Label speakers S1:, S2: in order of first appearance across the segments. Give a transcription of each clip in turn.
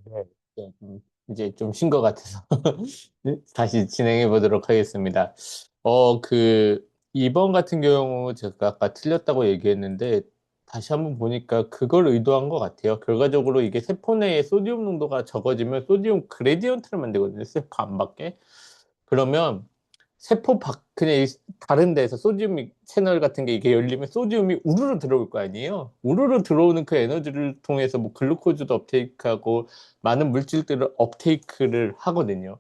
S1: 네. 네, 이제 좀 쉰 것 같아서 다시 진행해 보도록 하겠습니다. 이번 같은 경우 제가 아까 틀렸다고 얘기했는데 다시 한번 보니까 그걸 의도한 것 같아요. 결과적으로 이게 세포 내에 소디움 농도가 적어지면 소디움 그레디언트를 만들거든요. 세포 안 밖에. 그러면 세포 밖 그냥 다른 데서 소디움 채널 같은 게 이게 열리면 소디움이 우르르 들어올 거 아니에요. 우르르 들어오는 그 에너지를 통해서 뭐 글루코즈도 업테이크하고 많은 물질들을 업테이크를 하거든요.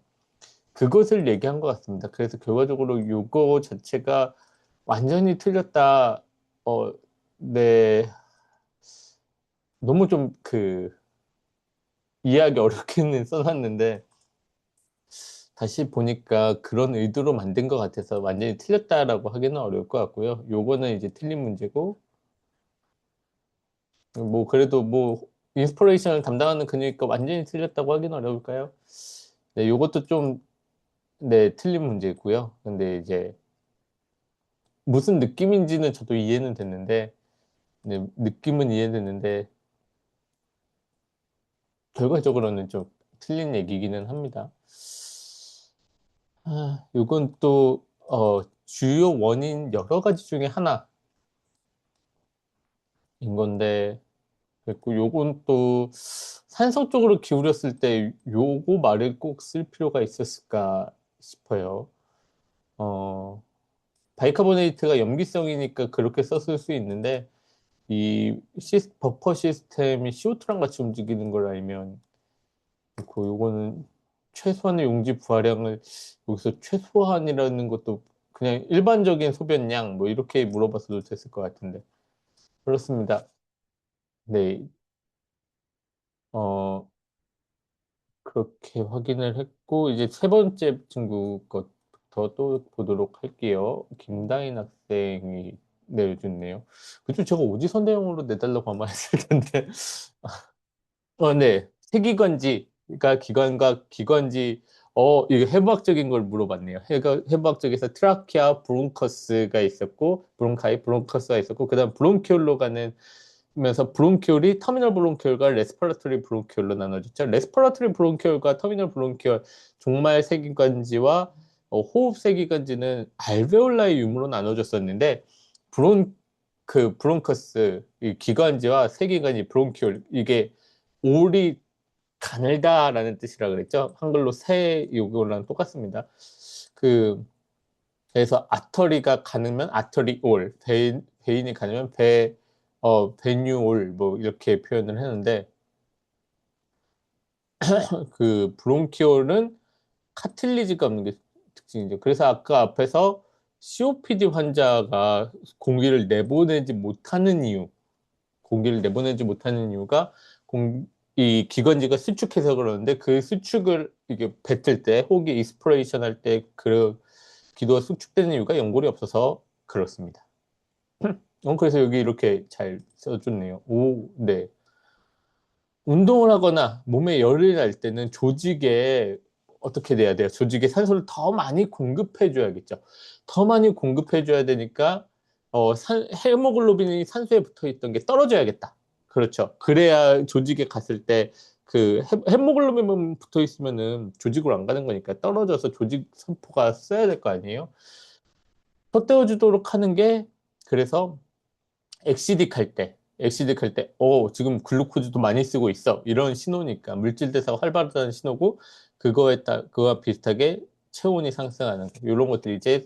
S1: 그것을 얘기한 것 같습니다. 그래서 결과적으로 요거 자체가 완전히 틀렸다. 어, 네. 너무 좀 이해하기 어렵게는 써놨는데 다시 보니까 그런 의도로 만든 것 같아서 완전히 틀렸다라고 하기는 어려울 것 같고요. 요거는 이제 틀린 문제고, 뭐, 그래도 뭐, 인스퍼레이션을 담당하는 그니까 완전히 틀렸다고 하기는 어려울까요? 네, 요것도 좀, 네, 틀린 문제고요. 근데 이제, 무슨 느낌인지는 저도 이해는 됐는데, 네, 느낌은 이해됐는데, 결과적으로는 좀 틀린 얘기기는 합니다. 요건 또, 주요 원인 여러 가지 중에 하나인 건데, 그리고 요건 또 산성 쪽으로 기울였을 때 요거 말을 꼭 쓸 필요가 있었을까 싶어요. 어, 바이카보네이트가 염기성이니까 그렇게 썼을 수 있는데 버퍼 시스템이 CO2랑 같이 움직이는 걸 알면 그 요거는 최소한의 용지 부하량을 여기서 최소한이라는 것도 그냥 일반적인 소변량 뭐 이렇게 물어봤어도 됐을 것 같은데 그렇습니다. 네. 어, 그렇게 확인을 했고, 이제 세 번째 친구 것부터 또 보도록 할게요. 김다인 학생이 내주네요. 그죠? 제가 오지선 대용으로 내달라고 아마 했을 텐데. 네. 세기관지가 기관과 기관지, 이게 해부학적인 걸 물어봤네요. 해부학적에서 트라키아 브론커스가 있었고, 브론커스가 있었고, 그 다음 브론키올로 가는 면서 브론키올이 터미널 브론키올과 레스퍼라토리 브론키올로 나눠졌죠. 레스퍼라토리 브론키올과 터미널 브론키올, 종말 세기관지와 호흡 세기관지는 알베올라의 유무로 나눠졌었는데, 브론, 브론커스, 이 기관지와 세기관지 브론키올, 이게 올이 가늘다라는 뜻이라 그랬죠. 한글로 새 요거랑 똑같습니다. 그 그래서 아터리가 가늘면 아터리올, 베인이 가늘면 베뉴올 뭐 이렇게 표현을 했는데 그 브론키올은 카틸리지가 없는 게 특징이죠. 그래서 아까 앞에서 COPD 환자가 공기를 내보내지 못하는 이유, 공기를 내보내지 못하는 이유가 이 기관지가 수축해서 그러는데 그 수축을 이게 뱉을 때 호흡이 이스프레이션 할 때 그 기도가 수축되는 이유가 연골이 없어서 그렇습니다. 그래서 여기 이렇게 잘 써줬네요. 오, 네. 운동을 하거나 몸에 열이 날 때는 조직에 어떻게 돼야 돼요? 조직에 산소를 더 많이 공급해 줘야겠죠. 더 많이 공급해 줘야 되니까 헤모글로빈이 산소에 붙어 있던 게 떨어져야겠다. 그렇죠. 그래야 조직에 갔을 때 헤모글로빈만 붙어 있으면은 조직으로 안 가는 거니까 떨어져서 조직 선포가 써야 될 거 아니에요? 덧대어 주도록 하는 게 그래서 엑시딕 할 때, 지금 글루코즈도 많이 쓰고 있어. 이런 신호니까, 물질 대사가 활발하다는 신호고, 그거와 비슷하게 체온이 상승하는, 이런 것들이 이제,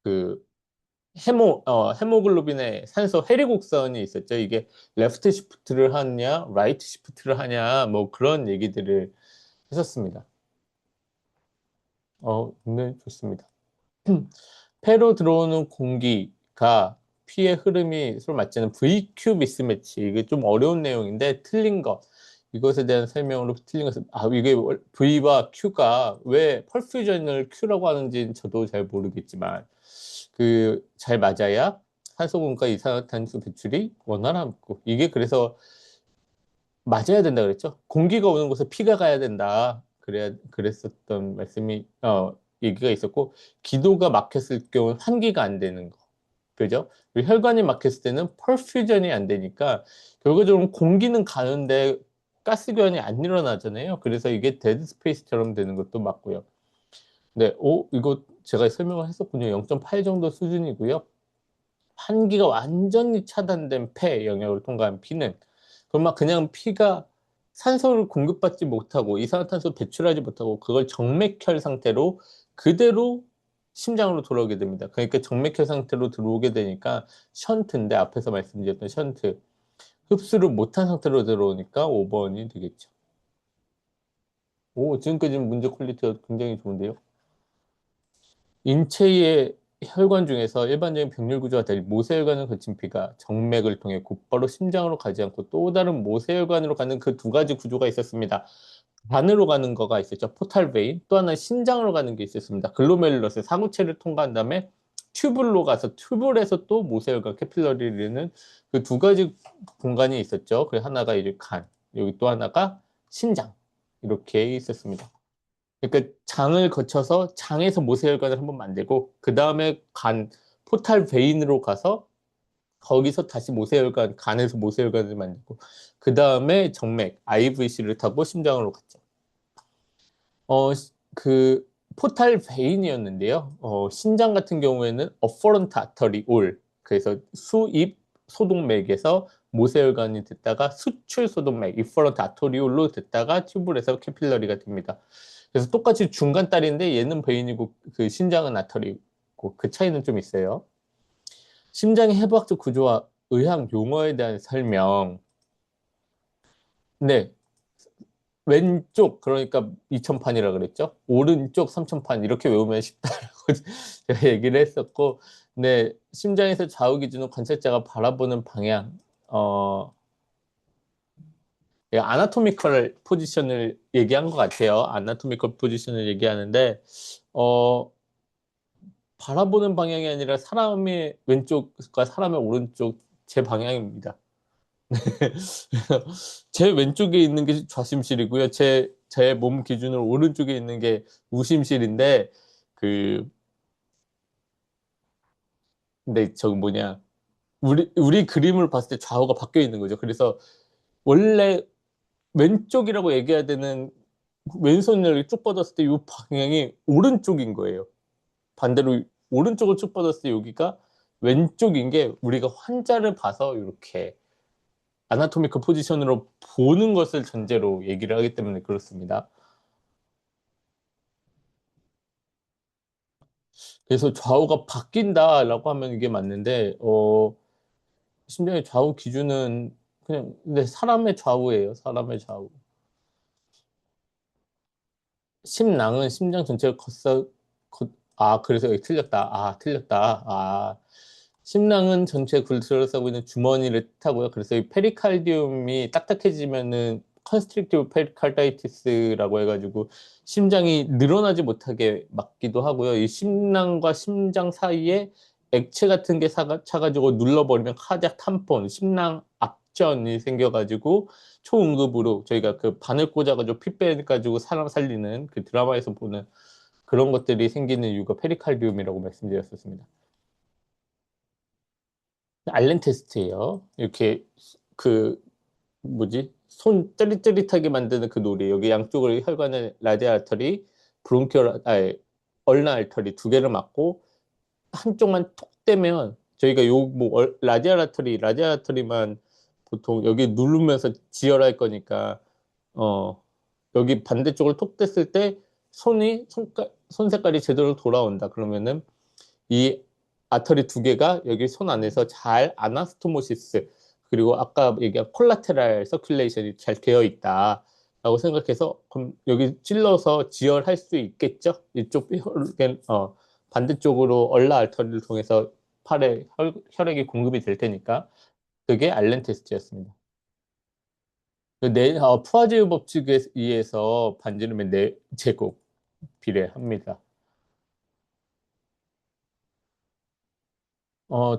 S1: 그, 헤모글로빈의 산소 해리곡선이 있었죠. 이게 레프트 시프트를 하냐, 라이트 시프트를 하냐, 뭐 그런 얘기들을 했었습니다. 네, 좋습니다. 폐로 들어오는 공기가 피의 흐름이 서로 맞지 않는 VQ 미스매치. 이게 좀 어려운 내용인데 틀린 것. 이것에 대한 설명으로 틀린 것은, 이게 V와 Q가 왜 펄퓨전을 Q라고 하는지는 저도 잘 모르겠지만, 잘 맞아야 산소공과 이산화탄소 배출이 원활하고, 이게 그래서 맞아야 된다 그랬죠. 공기가 오는 곳에 피가 가야 된다. 그랬었던 얘기가 있었고, 기도가 막혔을 경우는 환기가 안 되는 거. 그죠? 그리고 혈관이 막혔을 때는 펄퓨전이 안 되니까, 결과적으로 공기는 가는데, 가스 교환이 안 일어나잖아요. 그래서 이게 데드 스페이스처럼 되는 것도 맞고요. 네, 이거 제가 설명을 했었군요. 0.8 정도 수준이고요. 환기가 완전히 차단된 폐 영역을 통과한 피는 그럼 막 그냥 피가 산소를 공급받지 못하고 이산화탄소 배출하지 못하고 그걸 정맥혈 상태로 그대로 심장으로 돌아오게 됩니다. 그러니까 정맥혈 상태로 들어오게 되니까 션트인데 앞에서 말씀드렸던 션트 흡수를 못한 상태로 들어오니까 5번이 되겠죠. 오, 지금까지는 문제 퀄리티가 굉장히 좋은데요. 인체의 혈관 중에서 일반적인 병렬 구조와 달리 모세혈관을 거친 피가 정맥을 통해 곧바로 심장으로 가지 않고 또 다른 모세혈관으로 가는 그 두 가지 구조가 있었습니다. 반으로 가는 거가 있었죠. 포탈 베인. 또 하나는 신장으로 가는 게 있었습니다. 글로메룰러스 사구체를 통과한 다음에 튜블로 가서 튜블에서 또 모세혈관 캐필러리를 이루는 그 두 가지 공간이 있었죠. 그 하나가 이제 간, 여기 또 하나가 신장. 이렇게 있었습니다. 그러니까 장을 거쳐서 장에서 모세혈관을 한번 만들고 그 다음에 간 포탈 베인으로 가서 거기서 다시 모세혈관 간에서 모세혈관을 만들고 그 다음에 정맥 IVC를 타고 심장으로 갔죠. 그 포탈 베인이었는데요. 신장 같은 경우에는 어퍼런트 아터리 올 그래서 수입 소동맥에서 모세혈관이 됐다가 수출 소동맥 이퍼런트 아토리올로 됐다가 튜블에서 캐필러리가 됩니다. 그래서 똑같이 중간 딸인데 얘는 베인이고 그 신장은 아터리고 그 차이는 좀 있어요. 심장의 해부학적 구조와 의학 용어에 대한 설명. 네, 왼쪽 그러니까 2000판이라 그랬죠. 오른쪽 3000판 이렇게 외우면 쉽다라고 제가 얘기를 했었고, 네, 심장에서 좌우 기준으로 관찰자가 바라보는 방향, 아나토미컬 포지션을 얘기한 것 같아요. 아나토미컬 포지션을 얘기하는데, 어, 바라보는 방향이 아니라 사람의 왼쪽과 사람의 오른쪽 제 방향입니다. 제 왼쪽에 있는 게 좌심실이고요. 제 몸 기준으로 오른쪽에 있는 게 우심실인데, 그, 근데 저기 뭐냐. 우리 그림을 봤을 때 좌우가 바뀌어 있는 거죠. 그래서 원래 왼쪽이라고 얘기해야 되는 왼손을 쭉 뻗었을 때 이 방향이 오른쪽인 거예요. 반대로 오른쪽을 쭉 뻗었을 때 여기가 왼쪽인 게 우리가 환자를 봐서 이렇게 아나토미컬 포지션으로 보는 것을 전제로 얘기를 하기 때문에 그렇습니다. 그래서 좌우가 바뀐다라고 하면 이게 맞는데, 심장의 좌우 기준은 그냥, 근데 사람의 좌우예요. 사람의 좌우. 심낭은 심장 전체를 그래서 여기 틀렸다. 틀렸다. 심낭은 전체 둘러싸고 있는 주머니를 뜻하고요. 그래서 이 페리칼디움이 딱딱해지면은 컨스트릭티브 페리칼다이티스라고 해가지고 심장이 늘어나지 못하게 막기도 하고요. 이 심낭과 심장 사이에 액체 같은 게 차가지고 눌러버리면 카디악 탐폰, 심낭 압전이 생겨가지고 초응급으로 저희가 그 바늘 꽂아가지고 피 빼가지고 사람 살리는 그 드라마에서 보는 그런 것들이 생기는 이유가 페리칼디움이라고 말씀드렸었습니다. 알렌 테스트예요. 이렇게 그 뭐지? 손 쩌릿쩌릿하게 만드는 그 놀이. 여기 양쪽을 혈관을 라디아 알터리, 얼나 알터리 두 개를 맞고 한쪽만 톡 떼면 저희가 요뭐 라디아 알터리만 보통 여기 누르면서 지혈할 거니까 여기 반대쪽을 톡 뗐을 때 손 색깔이 제대로 돌아온다. 그러면은 이 아터리 두 개가 여기 손 안에서 잘 아나스토모시스 그리고 아까 얘기한 콜라테랄 서큘레이션이 잘 되어 있다라고 생각해서 그럼 여기 찔러서 지혈할 수 있겠죠? 이쪽 반대쪽으로 얼라 알터리를 통해서 팔에 혈액이 공급이 될 테니까 그게 알렌 테스트였습니다. 푸아제유 법칙에 의해서 반지름의 4제곱 비례합니다.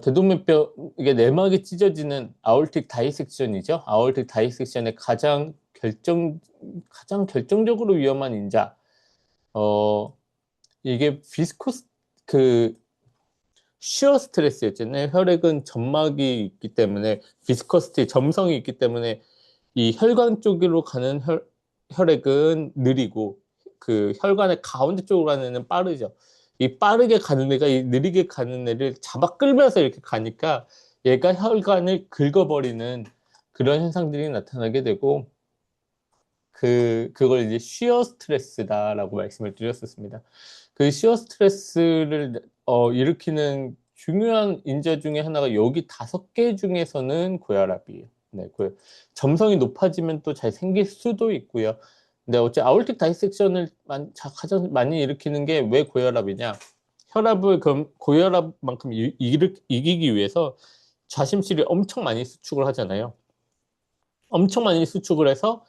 S1: 대동맥벽, 이게 내막이 찢어지는 아ortic 다이섹션이죠. 아ortic 다이섹션의 가장 결정적으로 위험한 인자. 어, 이게 그, 쉬어 스트레스였잖아요. 혈액은 점막이 있기 때문에, 비스커스티, 점성이 있기 때문에 이 혈관 쪽으로 가는 혈액은 느리고 그 혈관의 가운데 쪽으로 가는 애는 빠르죠. 이 빠르게 가는 애가 이 느리게 가는 애를 잡아 끌면서 이렇게 가니까 얘가 혈관을 긁어버리는 그런 현상들이 나타나게 되고 그걸 이제 쉬어 스트레스다라고 말씀을 드렸었습니다. 그 쉬어 스트레스를 일으키는 중요한 인자 중에 하나가 여기 5개 중에서는 고혈압이에요. 네, 점성이 높아지면 또 잘 생길 수도 있고요. 근데 어째 아ortic 다이섹션을 가장 많이 일으키는 게 왜 고혈압이냐? 혈압을 그럼 고혈압만큼 이기기 위해서 좌심실이 엄청 많이 수축을 하잖아요. 엄청 많이 수축을 해서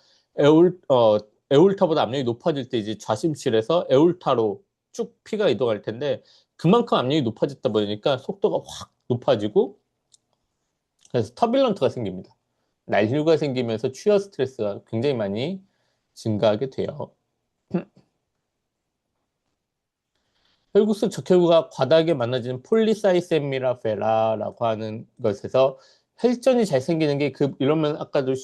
S1: 에올타보다 압력이 높아질 때 이제 좌심실에서 에올타로 쭉 피가 이동할 텐데 그만큼 압력이 높아졌다 보니까 속도가 확 높아지고 그래서 터뷸런트가 생깁니다. 난류가 생기면서 취어 스트레스가 굉장히 많이 증가하게 돼요. 혈구수 적혈구가 과다하게 많아지는 폴리사이세미라페라라고 하는 것에서 혈전이 잘 생기는 게 이러면 아까도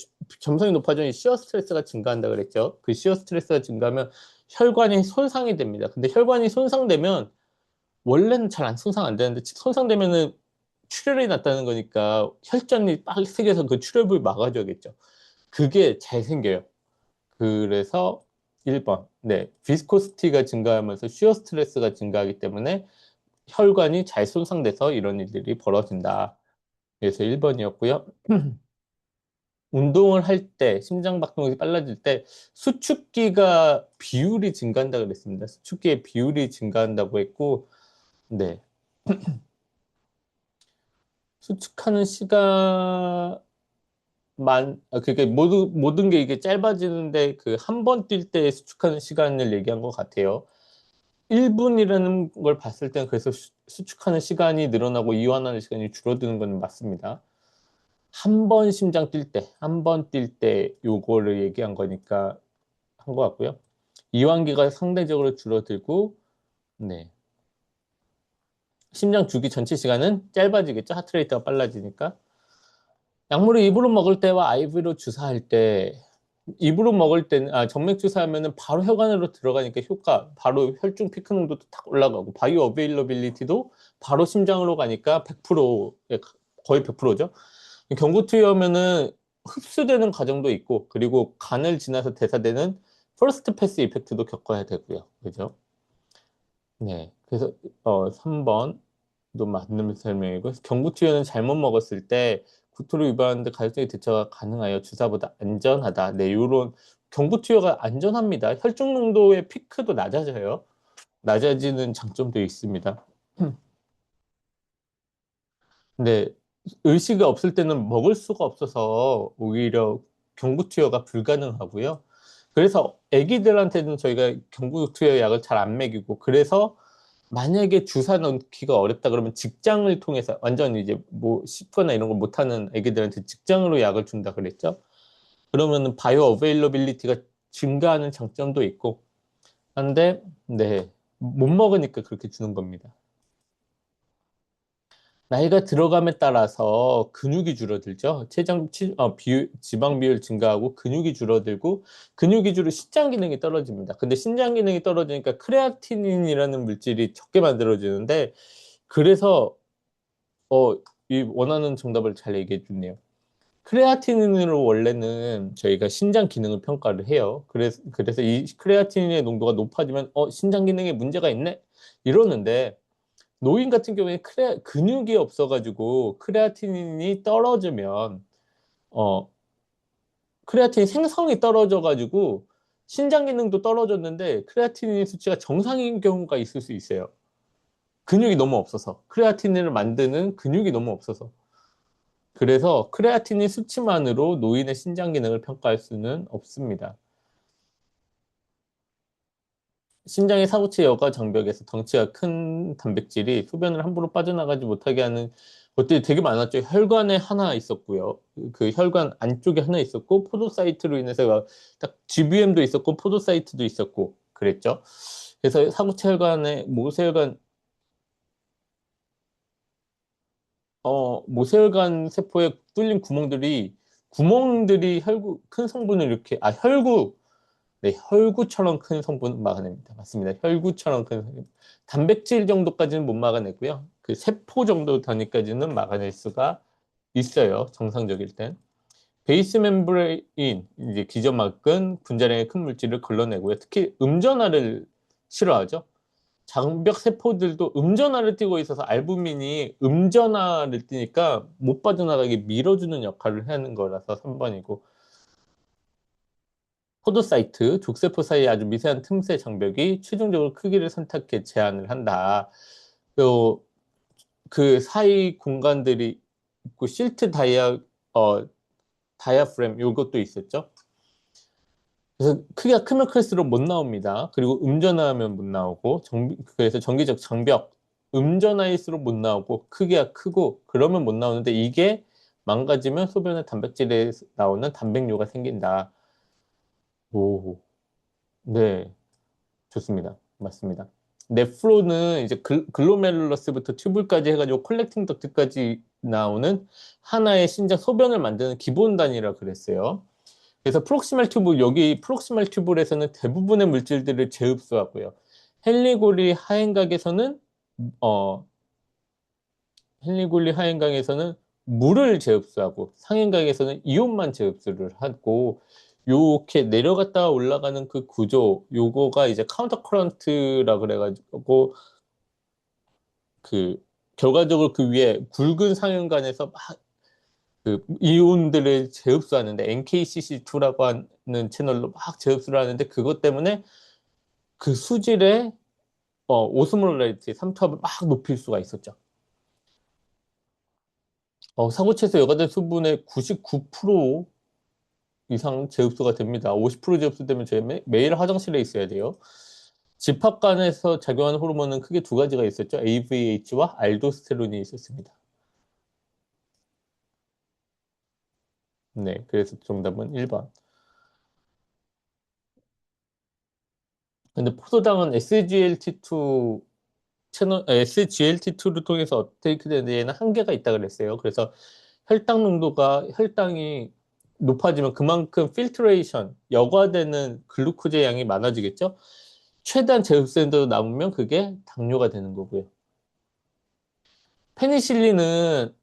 S1: 점성이 높아지면 시어 스트레스가 증가한다 그랬죠. 그 시어 스트레스가 증가하면 혈관이 손상이 됩니다. 근데 혈관이 손상되면 원래는 잘 안 손상 안 되는데 손상되면은 출혈이 났다는 거니까 혈전이 빡세게 해서 그 출혈을 막아줘야겠죠. 그게 잘 생겨요. 그래서 1번. 네. 비스코시티가 증가하면서 쉬어 스트레스가 증가하기 때문에 혈관이 잘 손상돼서 이런 일들이 벌어진다. 그래서 1번이었고요. 운동을 할 때, 심장박동이 빨라질 때 수축기가 비율이 증가한다 그랬습니다. 수축기의 비율이 증가한다고 했고, 네. 수축하는 그게 모든 게 이게 짧아지는데 그 한 번 뛸 때 수축하는 시간을 얘기한 것 같아요. 1분이라는 걸 봤을 땐 그래서 수축하는 시간이 늘어나고 이완하는 시간이 줄어드는 건 맞습니다. 한 번 심장 뛸 때, 한 번 뛸 때 요거를 얘기한 거니까 한 것 같고요. 이완기가 상대적으로 줄어들고, 네. 심장 주기 전체 시간은 짧아지겠죠. 하트레이트가 빨라지니까. 약물을 입으로 먹을 때와 아이비로 주사할 때, 입으로 먹을 때는, 정맥 주사하면은 바로 혈관으로 들어가니까 바로 혈중 피크 농도도 탁 올라가고, 바이오 어베일러빌리티도 바로 심장으로 가니까 100%, 거의 100%죠. 경구투여하면은 흡수되는 과정도 있고, 그리고 간을 지나서 대사되는 퍼스트 패스 이펙트도 겪어야 되고요. 그죠? 네. 그래서, 3번도 맞는 설명이고, 경구투여는 잘못 먹었을 때 구토를 유발하는데 가격적인 대처가 가능하여 주사보다 안전하다. 네, 요런 경구투여가 안전합니다. 혈중 농도의 피크도 낮아져요. 낮아지는 장점도 있습니다. 근데 의식이 없을 때는 먹을 수가 없어서 오히려 경구투여가 불가능하고요. 그래서 아기들한테는 저희가 경구투여 약을 잘 안 먹이고 그래서 만약에 주사 넣기가 어렵다 그러면 직장을 통해서 완전 이제 뭐 씹거나 이런 걸 못하는 아기들한테 직장으로 약을 준다 그랬죠. 그러면은 바이오 어베일러빌리티가 증가하는 장점도 있고 한데 네, 못 먹으니까 그렇게 주는 겁니다. 나이가 들어감에 따라서 근육이 줄어들죠. 지방 비율 증가하고 근육이 줄어들고 근육이 주로 신장 기능이 떨어집니다. 근데 신장 기능이 떨어지니까 크레아티닌이라는 물질이 적게 만들어지는데 그래서 어, 이 원하는 정답을 잘 얘기해 주네요. 크레아티닌으로 원래는 저희가 신장 기능을 평가를 해요. 그래서 이 크레아티닌의 농도가 높아지면 신장 기능에 문제가 있네? 이러는데 노인 같은 경우에 근육이 없어가지고 크레아티닌이 떨어지면 어 크레아틴 생성이 떨어져가지고 신장 기능도 떨어졌는데 크레아티닌 수치가 정상인 경우가 있을 수 있어요. 근육이 너무 없어서 크레아티닌을 만드는 근육이 너무 없어서 그래서 크레아티닌 수치만으로 노인의 신장 기능을 평가할 수는 없습니다. 신장의 사구체 여과 장벽에서 덩치가 큰 단백질이 소변을 함부로 빠져나가지 못하게 하는 것들이 되게 많았죠. 혈관에 하나 있었고요. 그 혈관 안쪽에 하나 있었고 포도사이트로 인해서 딱 GBM도 있었고 포도사이트도 있었고 그랬죠. 그래서 사구체 혈관에 모세혈관 세포에 뚫린 구멍들이 구멍들이 혈구, 큰 성분을 이렇게, 혈구, 네, 혈구처럼 큰 성분은 막아냅니다. 맞습니다. 혈구처럼 큰 성분. 단백질 정도까지는 못 막아내고요. 그 세포 정도 단위까지는 막아낼 수가 있어요. 정상적일 땐. 베이스 멤브레인, 이제 기저막은 분자량의 큰 물질을 걸러내고요. 특히 음전화를 싫어하죠. 장벽 세포들도 음전화를 띠고 있어서 알부민이 음전화를 띠니까 못 빠져나가게 밀어주는 역할을 하는 거라서 3번이고, 포도사이트, 족세포 사이의 아주 미세한 틈새 장벽이 최종적으로 크기를 선택해 제한을 한다. 또 그 사이 공간들이 있고 실트 어, 다이아프램 요것도 있었죠. 그래서 크기가 크면 클수록 못 나옵니다. 그리고 음전화하면 못 나오고 그래서 정기적 장벽 음전화일수록 못 나오고 크기가 크고 그러면 못 나오는데 이게 망가지면 소변의 단백질에 나오는 단백뇨가 생긴다. 오, 네, 좋습니다. 맞습니다. 네프로는 이제 글로메룰러스부터 튜블까지 해가지고 콜렉팅 덕트까지 나오는 하나의 신장 소변을 만드는 기본 단위라 그랬어요. 그래서 프록시말 튜브, 여기 프록시말 튜브에서는 대부분의 물질들을 재흡수하고요. 헨리골리 하행각에서는, 어, 헨리골리 하행각에서는 물을 재흡수하고 상행각에서는 이온만 재흡수를 하고, 요렇게 내려갔다가 올라가는 그 구조, 요거가 이제 카운터 커런트라 그래가지고, 그, 결과적으로 그 위에 굵은 상행간에서 막 그 이온들을 재흡수하는데 NKCC2라고 하는 채널로 막 재흡수를 하는데 그것 때문에 그 수질의 오스모larity 3탑을 막 높일 수가 있었죠. 사고체에서 여과된 수분의 99% 이상 재흡수가 됩니다. 50% 재흡수되면 저희 매일 화장실에 있어야 돼요. 집합관에서 작용하는 호르몬은 크게 두 가지가 있었죠. AVH와 알도스테론이 있었습니다. 네, 그래서 정답은 1번. 근데 포도당은 SGLT2 SGLT2를 통해서 업테이크 되는 데에는 한계가 있다 그랬어요. 그래서 혈당이 높아지면 그만큼 필트레이션, 여과되는 글루코즈의 양이 많아지겠죠? 최대한 제흡센도 남으면 그게 당뇨가 되는 거고요. 페니실린은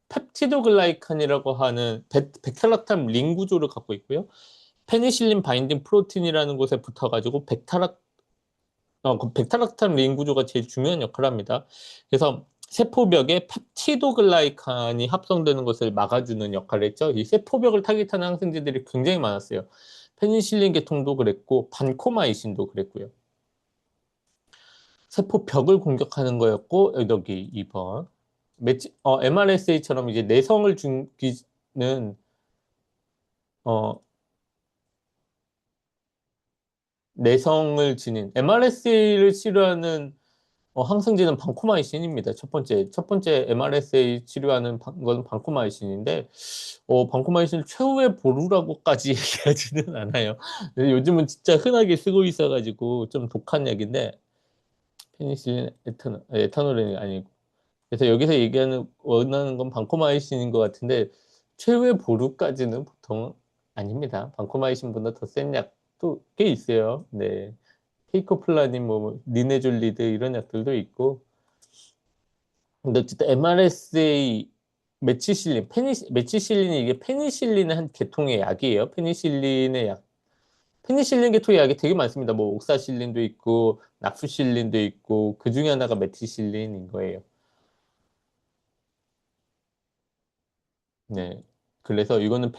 S1: 펩티도글라이칸이라고 하는 백탈락탐 링 구조를 갖고 있고요. 페니실린 바인딩 프로틴이라는 곳에 붙어가지고 그 백타락탄 링 구조가 제일 중요한 역할을 합니다. 그래서 세포벽에 펩티도글라이칸이 합성되는 것을 막아주는 역할을 했죠. 이 세포벽을 타깃하는 항생제들이 굉장히 많았어요. 페니실린 계통도 그랬고, 반코마이신도 그랬고요. 세포벽을 공격하는 거였고, 여기 2번. MRSA처럼 이제 내성을 죽이는, 어, 내성을 지닌, MRSA를 치료하는 항생제는 방코마이신입니다. 첫 번째 MRSA 치료하는 건 방코마이신인데, 방코마이신을 최후의 보루라고까지 얘기하지는 않아요. 근데 요즘은 진짜 흔하게 쓰고 있어가지고 좀 독한 약인데, 페니실린 에탄올이 아니고. 그래서 여기서 원하는 건 방코마이신인 것 같은데, 최후의 보루까지는 보통 아닙니다. 방코마이신보다 더 센 약도 꽤 있어요. 네. 케이코플라닌, 리네졸리드 이런 약들도 있고, 근데 어쨌든 MRSA 메치실린이 이게 페니실린의 한 계통의 약이에요. 페니실린 계통의 약이 되게 많습니다. 뭐 옥사실린도 있고 납수실린도 있고 그 중에 하나가 메치실린인 거예요. 네. 그래서 이거는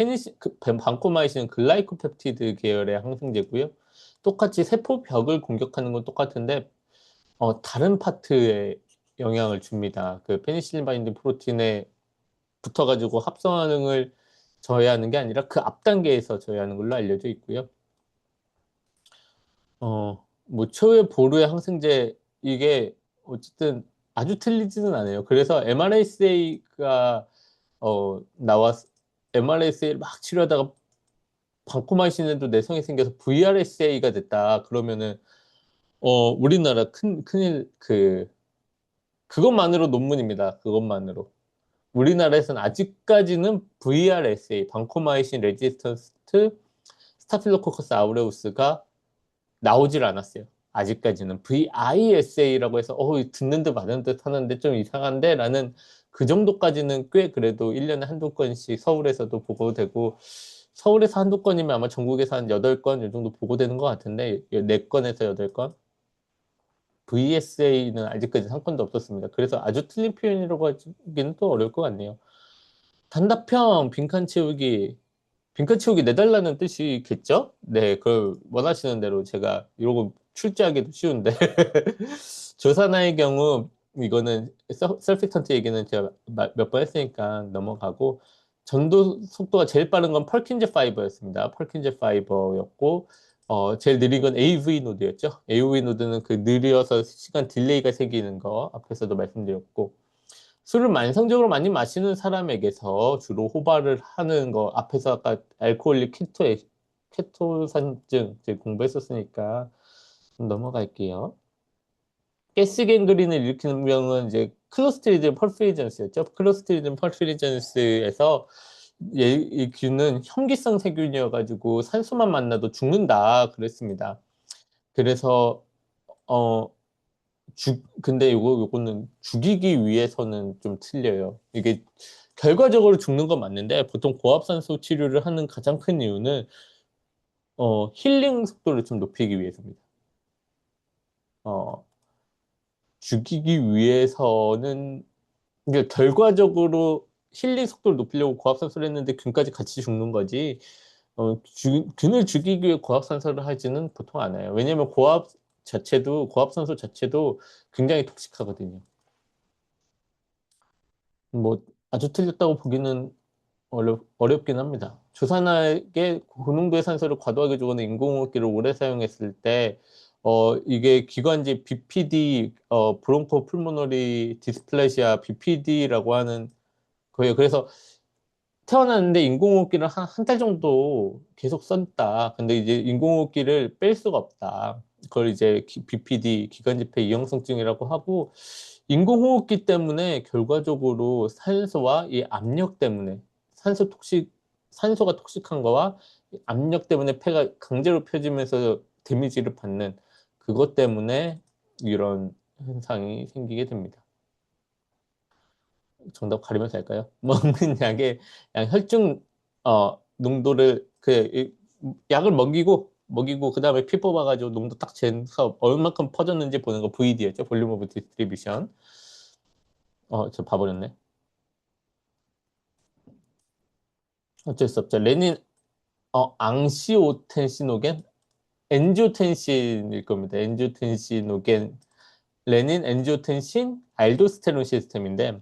S1: 반코마이신은 글라이코펩티드 계열의 항생제고요. 똑같이 세포벽을 공격하는 건 똑같은데 다른 파트에 영향을 줍니다. 그 페니실린 바인딩 프로틴에 붙어가지고 합성화능을 저해하는 게 아니라 그 앞 단계에서 저해하는 걸로 알려져 있고요. 뭐 초회 보루의 항생제 이게 어쨌든 아주 틀리지는 않아요. 그래서 MRSA가 나왔 MRSA를 막 치료하다가 방코마이신에도 내성이 생겨서 VRSA가 됐다. 그러면은 우리나라 큰일 그것만으로 논문입니다. 그것만으로. 우리나라에서는 아직까지는 VRSA, 방코마이신 레지스턴트 스타필로코커스 아우레우스가 나오질 않았어요. 아직까지는 VISA라고 해서 듣는 듯 마는 듯 하는데 좀 이상한데 라는 그 정도까지는 꽤 그래도 1년에 한두 건씩 서울에서도 보고되고 서울에서 한두 건이면 아마 전국에서 한 8건 이 정도 보고되는 것 같은데 4건에서 8건 VSA는 아직까지 한 건도 없었습니다. 그래서 아주 틀린 표현이라고 하기는 또 어려울 것 같네요. 단답형 빈칸 채우기 빈칸 채우기 내달라는 뜻이겠죠? 네, 그걸 원하시는 대로 제가 이러고 출제하기도 쉬운데 조사나의 경우 이거는 서피턴트 얘기는 제가 몇 번 했으니까 넘어가고 전도 속도가 제일 빠른 건 펄킨제 파이버였습니다. 펄킨제 파이버였고 제일 느린 건 AV 노드였죠. AV 노드는 그 느려서 시간 딜레이가 생기는 거 앞에서도 말씀드렸고 술을 만성적으로 많이 마시는 사람에게서 주로 호발을 하는 거 앞에서 아까 알코올릭 케토산증 이제 공부했었으니까 좀 넘어갈게요. 가스갱그린을 일으키는 병은 이제 클로스트리디움 펄피리전스였죠. 클로스트리디움 펄피리전스에서 이 균은 혐기성 세균이어가지고 산소만 만나도 죽는다 그랬습니다. 그래서 어 근데 요거는 죽이기 위해서는 좀 틀려요. 이게 결과적으로 죽는 건 맞는데 보통 고압산소 치료를 하는 가장 큰 이유는 힐링 속도를 좀 높이기 위해서입니다. 어, 죽이기 위해서는 이게 결과적으로 힐링 속도를 높이려고 고압산소를 했는데 균까지 같이 죽는 거지. 균을 죽이기 위해 고압산소를 하지는 보통 않아요. 왜냐면 고압산소 자체도 굉장히 톡식하거든요. 뭐 아주 틀렸다고 보기는 어렵긴 합니다. 조산하게 고농도의 산소를 과도하게 주거나 인공호흡기를 오래 사용했을 때, 이게 기관지 BPD, 브론코 풀모너리 디스플레시아 BPD라고 하는 거예요. 그래서 태어났는데 인공호흡기를 한 달 정도 계속 썼다. 근데 이제 인공호흡기를 뺄 수가 없다. 그걸 이제 BPD, 기관지폐 이형성증이라고 하고, 인공호흡기 때문에 결과적으로 산소와 이 압력 때문에 산소가 톡식한 거와 압력 때문에 폐가 강제로 펴지면서 데미지를 받는 그것 때문에 이런 현상이 생기게 됩니다. 정답 가리면서 할까요? 먹는 약의 혈중 농도를 약을 먹이고 그다음에 피 뽑아가지고 농도 딱 재서 얼마큼 퍼졌는지 보는 거 VD였죠. 볼륨 오브 디스트리뷰션. 저 봐버렸네. 어쩔 수 없죠. 레닌 앙시오텐시노겐 엔지오텐신일 겁니다. 엔지오텐시노겐 레닌 엔지오텐신 알도스테론 시스템인데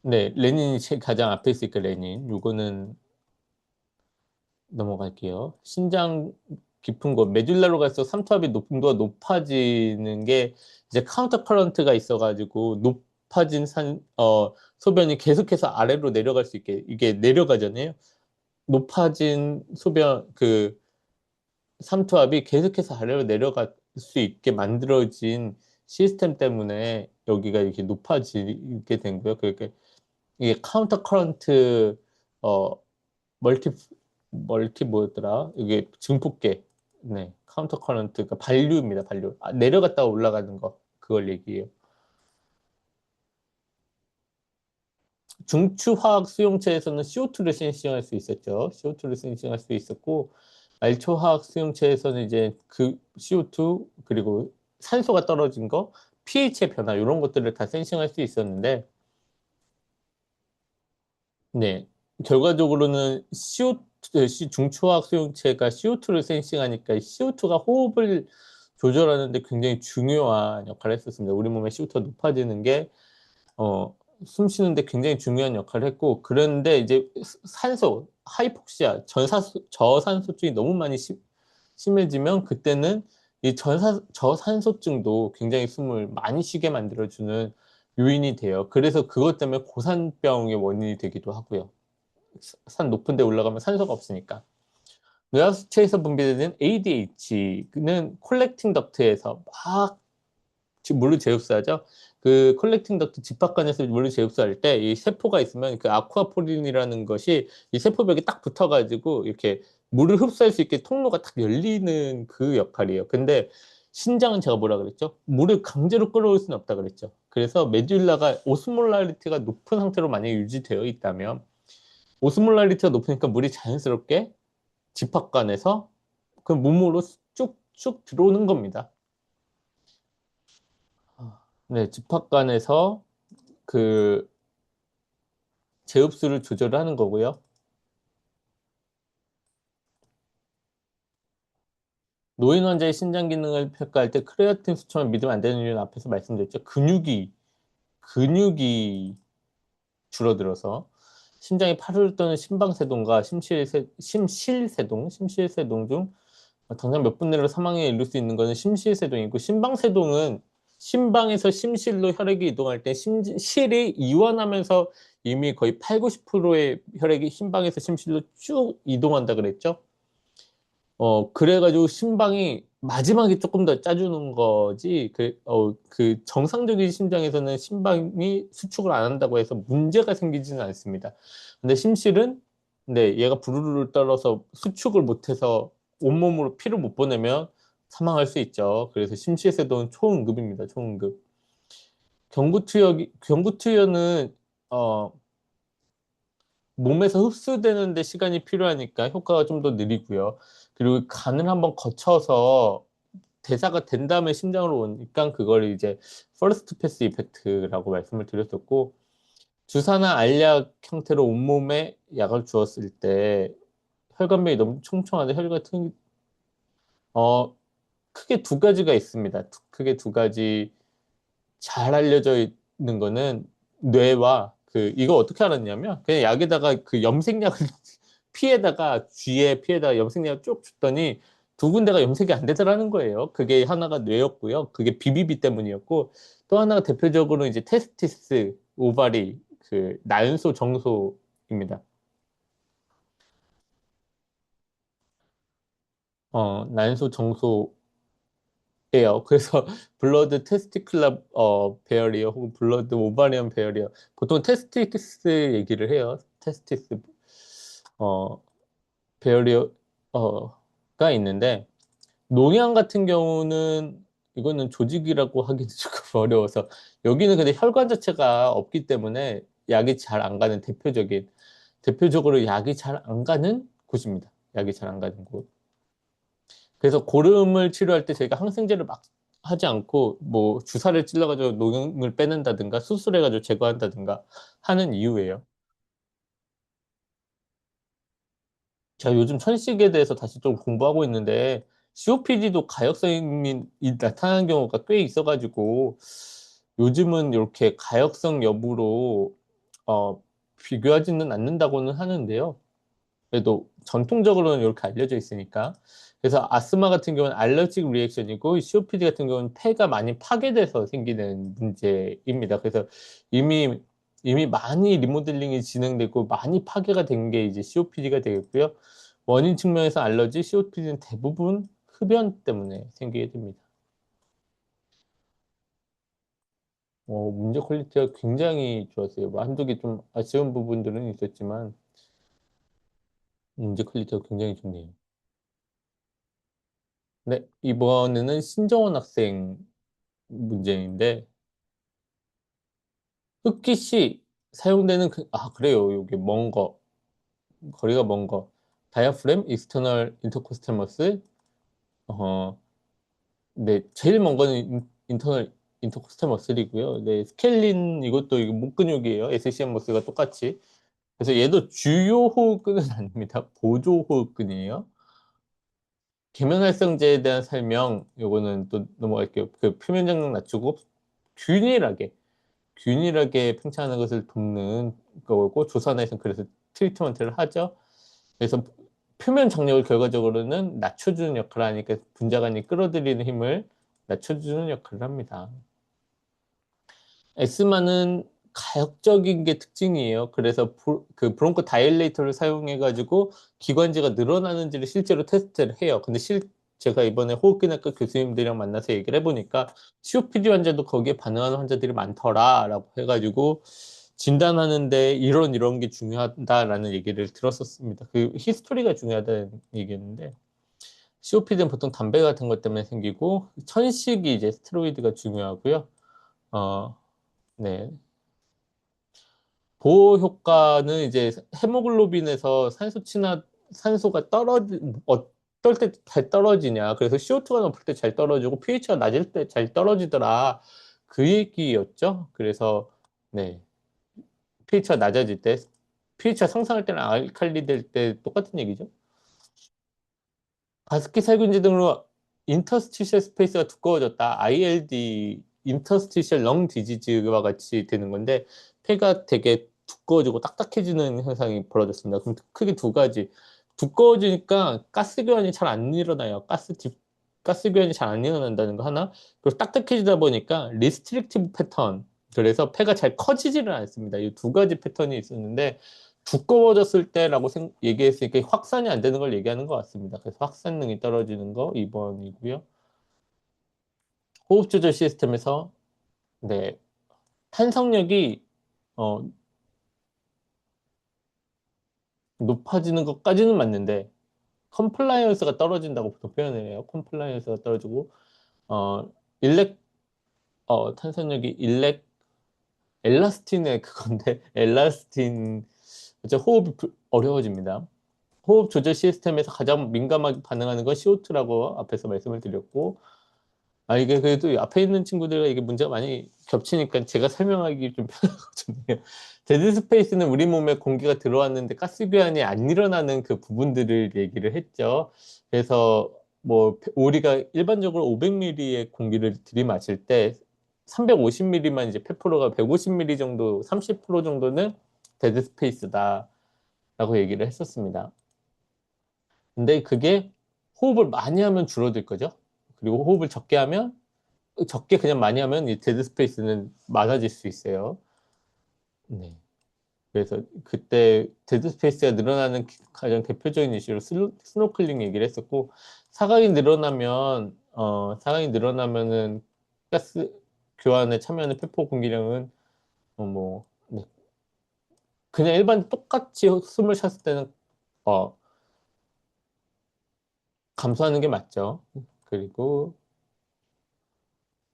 S1: 네, 레닌이 가장 앞에 있으니까 레닌. 요거는 넘어갈게요. 신장 깊은 곳, 메듈라로 갈수록 삼투압의 농도가 높아지는 게 이제 카운터 커런트가 있어가지고 높아진 소변이 계속해서 아래로 내려갈 수 있게 이게 내려가잖아요. 높아진 소변 삼투압이 계속해서 아래로 내려갈 수 있게 만들어진 시스템 때문에 여기가 이렇게 높아지게 된 거예요. 그러니까 이게 카운터 커런트 어 멀티 뭐였더라? 이게 증폭계. 네. 카운터 커런트, 그러니까 반류입니다, 반류. 내려갔다가 올라가는 거. 그걸 얘기해요. 중추화학 수용체에서는 CO2를 센싱할 수 있었죠. CO2를 센싱할 수 있었고, 말초화학 수용체에서는 이제 그 CO2, 그리고 산소가 떨어진 거, pH의 변화, 이런 것들을 다 센싱할 수 있었는데, 네. 결과적으로는 중초학 수용체가 CO2를 센싱하니까 CO2가 호흡을 조절하는데 굉장히 중요한 역할을 했었습니다. 우리 몸에 CO2가 높아지는 게, 숨 쉬는데 굉장히 중요한 역할을 했고, 그런데 이제 하이폭시아, 저산소증이 너무 많이 심해지면 그때는 이 저산소증도 굉장히 숨을 많이 쉬게 만들어주는 요인이 돼요. 그래서 그것 때문에 고산병의 원인이 되기도 하고요. 산 높은 데 올라가면 산소가 없으니까. 뇌하수체에서 분비되는 ADH는 콜렉팅 덕트에서 막 물을 제흡수하죠. 그 컬렉팅 덕트 집합관에서 물을 재흡수할 때 이 세포가 있으면 그 아쿠아포린이라는 것이 이 세포벽에 딱 붙어가지고 이렇게 물을 흡수할 수 있게 통로가 딱 열리는 그 역할이에요. 근데 신장은 제가 뭐라 그랬죠? 물을 강제로 끌어올 수는 없다 그랬죠. 그래서 메듈라가 오스몰라리티가 높은 상태로 만약에 유지되어 있다면 오스몰라리티가 높으니까 물이 자연스럽게 집합관에서 그 몸으로 쭉쭉 들어오는 겁니다. 네, 집합관에서 그 제흡수를 조절하는 거고요. 노인 환자의 신장 기능을 평가할 때 크레아틴 수치만 믿으면 안 되는 이유는 앞에서 말씀드렸죠. 근육이 줄어들어서 심장이 파르르 떠는 심방세동과 심실세동 중 당장 몇 분 내로 사망에 이를 수 있는 것은 심실세동이고 심방세동은 심방에서 심실로 혈액이 이동할 때 실이 이완하면서 이미 거의 8, 90%의 혈액이 심방에서 심실로 쭉 이동한다 그랬죠. 그래가지고 심방이 마지막에 조금 더 짜주는 거지, 그 정상적인 심장에서는 심방이 수축을 안 한다고 해서 문제가 생기지는 않습니다. 근데 심실은, 네, 얘가 부르르 떨어서 수축을 못해서 온몸으로 피를 못 보내면 사망할 수 있죠. 그래서 심실세동은 초응급입니다, 초응급. 경구투여는, 어, 몸에서 흡수되는데 시간이 필요하니까 효과가 좀 더 느리고요. 그리고 간을 한번 거쳐서 대사가 된 다음에 심장으로 오니까 그걸 이제 퍼스트 패스 이펙트라고 말씀을 드렸었고, 주사나 알약 형태로 온몸에 약을 주었을 때 혈관벽이 너무 촘촘한데 어, 크게 두 가지가 있습니다. 크게 두 가지. 잘 알려져 있는 거는 뇌와 이거 어떻게 알았냐면 그냥 약에다가 그 염색약을 피에다가 쥐의 피에다가 염색약을 쭉 줬더니 두 군데가 염색이 안 되더라는 거예요. 그게 하나가 뇌였고요. 그게 비비비 때문이었고, 또 하나가 대표적으로 이제 테스티스, 오바리, 난소, 정소입니다. 난소, 정소 예요. 그래서 블러드 테스티클라 베어리어 혹은 블러드 오바리언 베어리어, 보통 테스티스 얘기를 해요. 테스티스 어 베어리어가 있는데, 농양 같은 경우는 이거는 조직이라고 하기는 조금 어려워서, 여기는 근데 혈관 자체가 없기 때문에 약이 잘 안 가는 대표적으로 약이 잘 안 가는 곳입니다. 약이 잘 안 가는 곳. 그래서 고름을 치료할 때 저희가 항생제를 막 하지 않고 뭐 주사를 찔러가지고 녹용을 빼낸다든가 수술해가지고 제거한다든가 하는 이유예요. 제가 요즘 천식에 대해서 다시 좀 공부하고 있는데 COPD도 가역성이 나타나는 경우가 꽤 있어가지고 요즘은 이렇게 가역성 여부로 비교하지는 않는다고는 하는데요. 그래도 전통적으로는 이렇게 알려져 있으니까. 그래서 아스마 같은 경우는 알러직 리액션이고 COPD 같은 경우는 폐가 많이 파괴돼서 생기는 문제입니다. 그래서 이미 많이 리모델링이 진행되고 많이 파괴가 된 게 이제 COPD가 되겠고요. 원인 측면에서 알러지, COPD는 대부분 흡연 때문에 생기게 됩니다. 문제 퀄리티가 굉장히 좋았어요. 뭐 한두 개 좀 아쉬운 부분들은 있었지만 문제 퀄리티가 굉장히 좋네요. 네, 이번에는 신정원 학생 문제인데, 흑기시 사용되는 그래요. 이게 거리가 먼 거. 다이아프램, 익스터널 인터코스탈머스, 어, 네, 제일 먼 거는 인터널 인터코스탈머슬이고요. 네, 스켈린 이것도 이거 목 근육이에요. SCM 머스가 똑같이. 그래서 얘도 주요 호흡근은 아닙니다. 보조 호흡근이에요. 계면활성제에 대한 설명, 요거는 또 넘어갈게요. 그 표면 장력 낮추고 균일하게 팽창하는 것을 돕는 거고, 조산에서는 그래서 트리트먼트를 하죠. 그래서 표면 장력을 결과적으로는 낮춰주는 역할을 하니까 분자간이 끌어들이는 힘을 낮춰주는 역할을 합니다. 엑스마는 가역적인 게 특징이에요. 그래서 그 브론코 다이레이터를 사용해가지고 기관지가 늘어나는지를 실제로 테스트를 해요. 근데 제가 이번에 호흡기내과 교수님들이랑 만나서 얘기를 해보니까 COPD 환자도 거기에 반응하는 환자들이 많더라라고 해가지고 진단하는데 이런 게 중요하다라는 얘기를 들었었습니다. 그 히스토리가 중요하다는 얘기였는데 COPD는 보통 담배 같은 것 때문에 생기고 천식이 이제 스테로이드가 중요하고요. 어, 네. 보호 효과는 이제 헤모글로빈에서 산소가 어떨 때 잘 떨어지냐. 그래서 CO2가 높을 때 잘 떨어지고 pH가 낮을 때 잘 떨어지더라. 그 얘기였죠. 그래서 네. pH가 낮아질 때, pH가 상승할 때는 알칼리 될 때 똑같은 얘기죠. 바스키 살균제 등으로 인터스티셜 스페이스가 두꺼워졌다. ILD, 인터스티셜 렁 디지즈와 같이 되는 건데 폐가 되게 두꺼워지고 딱딱해지는 현상이 벌어졌습니다. 그럼 크게 두 가지. 두꺼워지니까 가스 교환이 잘 안 일어나요. 가스 교환이 잘 안 일어난다는 거 하나. 그리고 딱딱해지다 보니까 리스트릭티브 패턴. 그래서 폐가 잘 커지지를 않습니다. 이 두 가지 패턴이 있었는데 두꺼워졌을 때라고 얘기했으니까 확산이 안 되는 걸 얘기하는 것 같습니다. 그래서 확산능이 떨어지는 거 2번이고요. 호흡 조절 시스템에서 네, 탄성력이 어, 높아지는 것까지는 맞는데 컴플라이언스가 떨어진다고 보통 표현을 해요. 컴플라이언스가 떨어지고 어, 일렉 탄성력이 엘라스틴의 그건데 엘라스틴 호흡이 어려워집니다. 호흡 조절 시스템에서 가장 민감하게 반응하는 건 CO2라고 앞에서 말씀을 드렸고, 이게 그래도 앞에 있는 친구들과 이게 문제가 많이 겹치니까 제가 설명하기 좀 편하거든요. 데드 스페이스는 우리 몸에 공기가 들어왔는데 가스 교환이 안 일어나는 그 부분들을 얘기를 했죠. 그래서 뭐 우리가 일반적으로 500ml의 공기를 들이마실 때 350ml만 이제 폐포로가 150ml 정도, 30% 정도는 데드 스페이스다라고 얘기를 했었습니다. 근데 그게 호흡을 많이 하면 줄어들 거죠. 그리고 호흡을 적게 그냥 많이 하면 이 데드 스페이스는 많아질 수 있어요. 네. 그래서 그때 데드 스페이스가 늘어나는 가장 대표적인 이슈로 스노클링 얘기를 했었고 사각이 늘어나면은 가스 교환에 참여하는 폐포 공기량은 네. 그냥 일반 똑같이 숨을 쉬었을 때는 어, 감소하는 게 맞죠. 그리고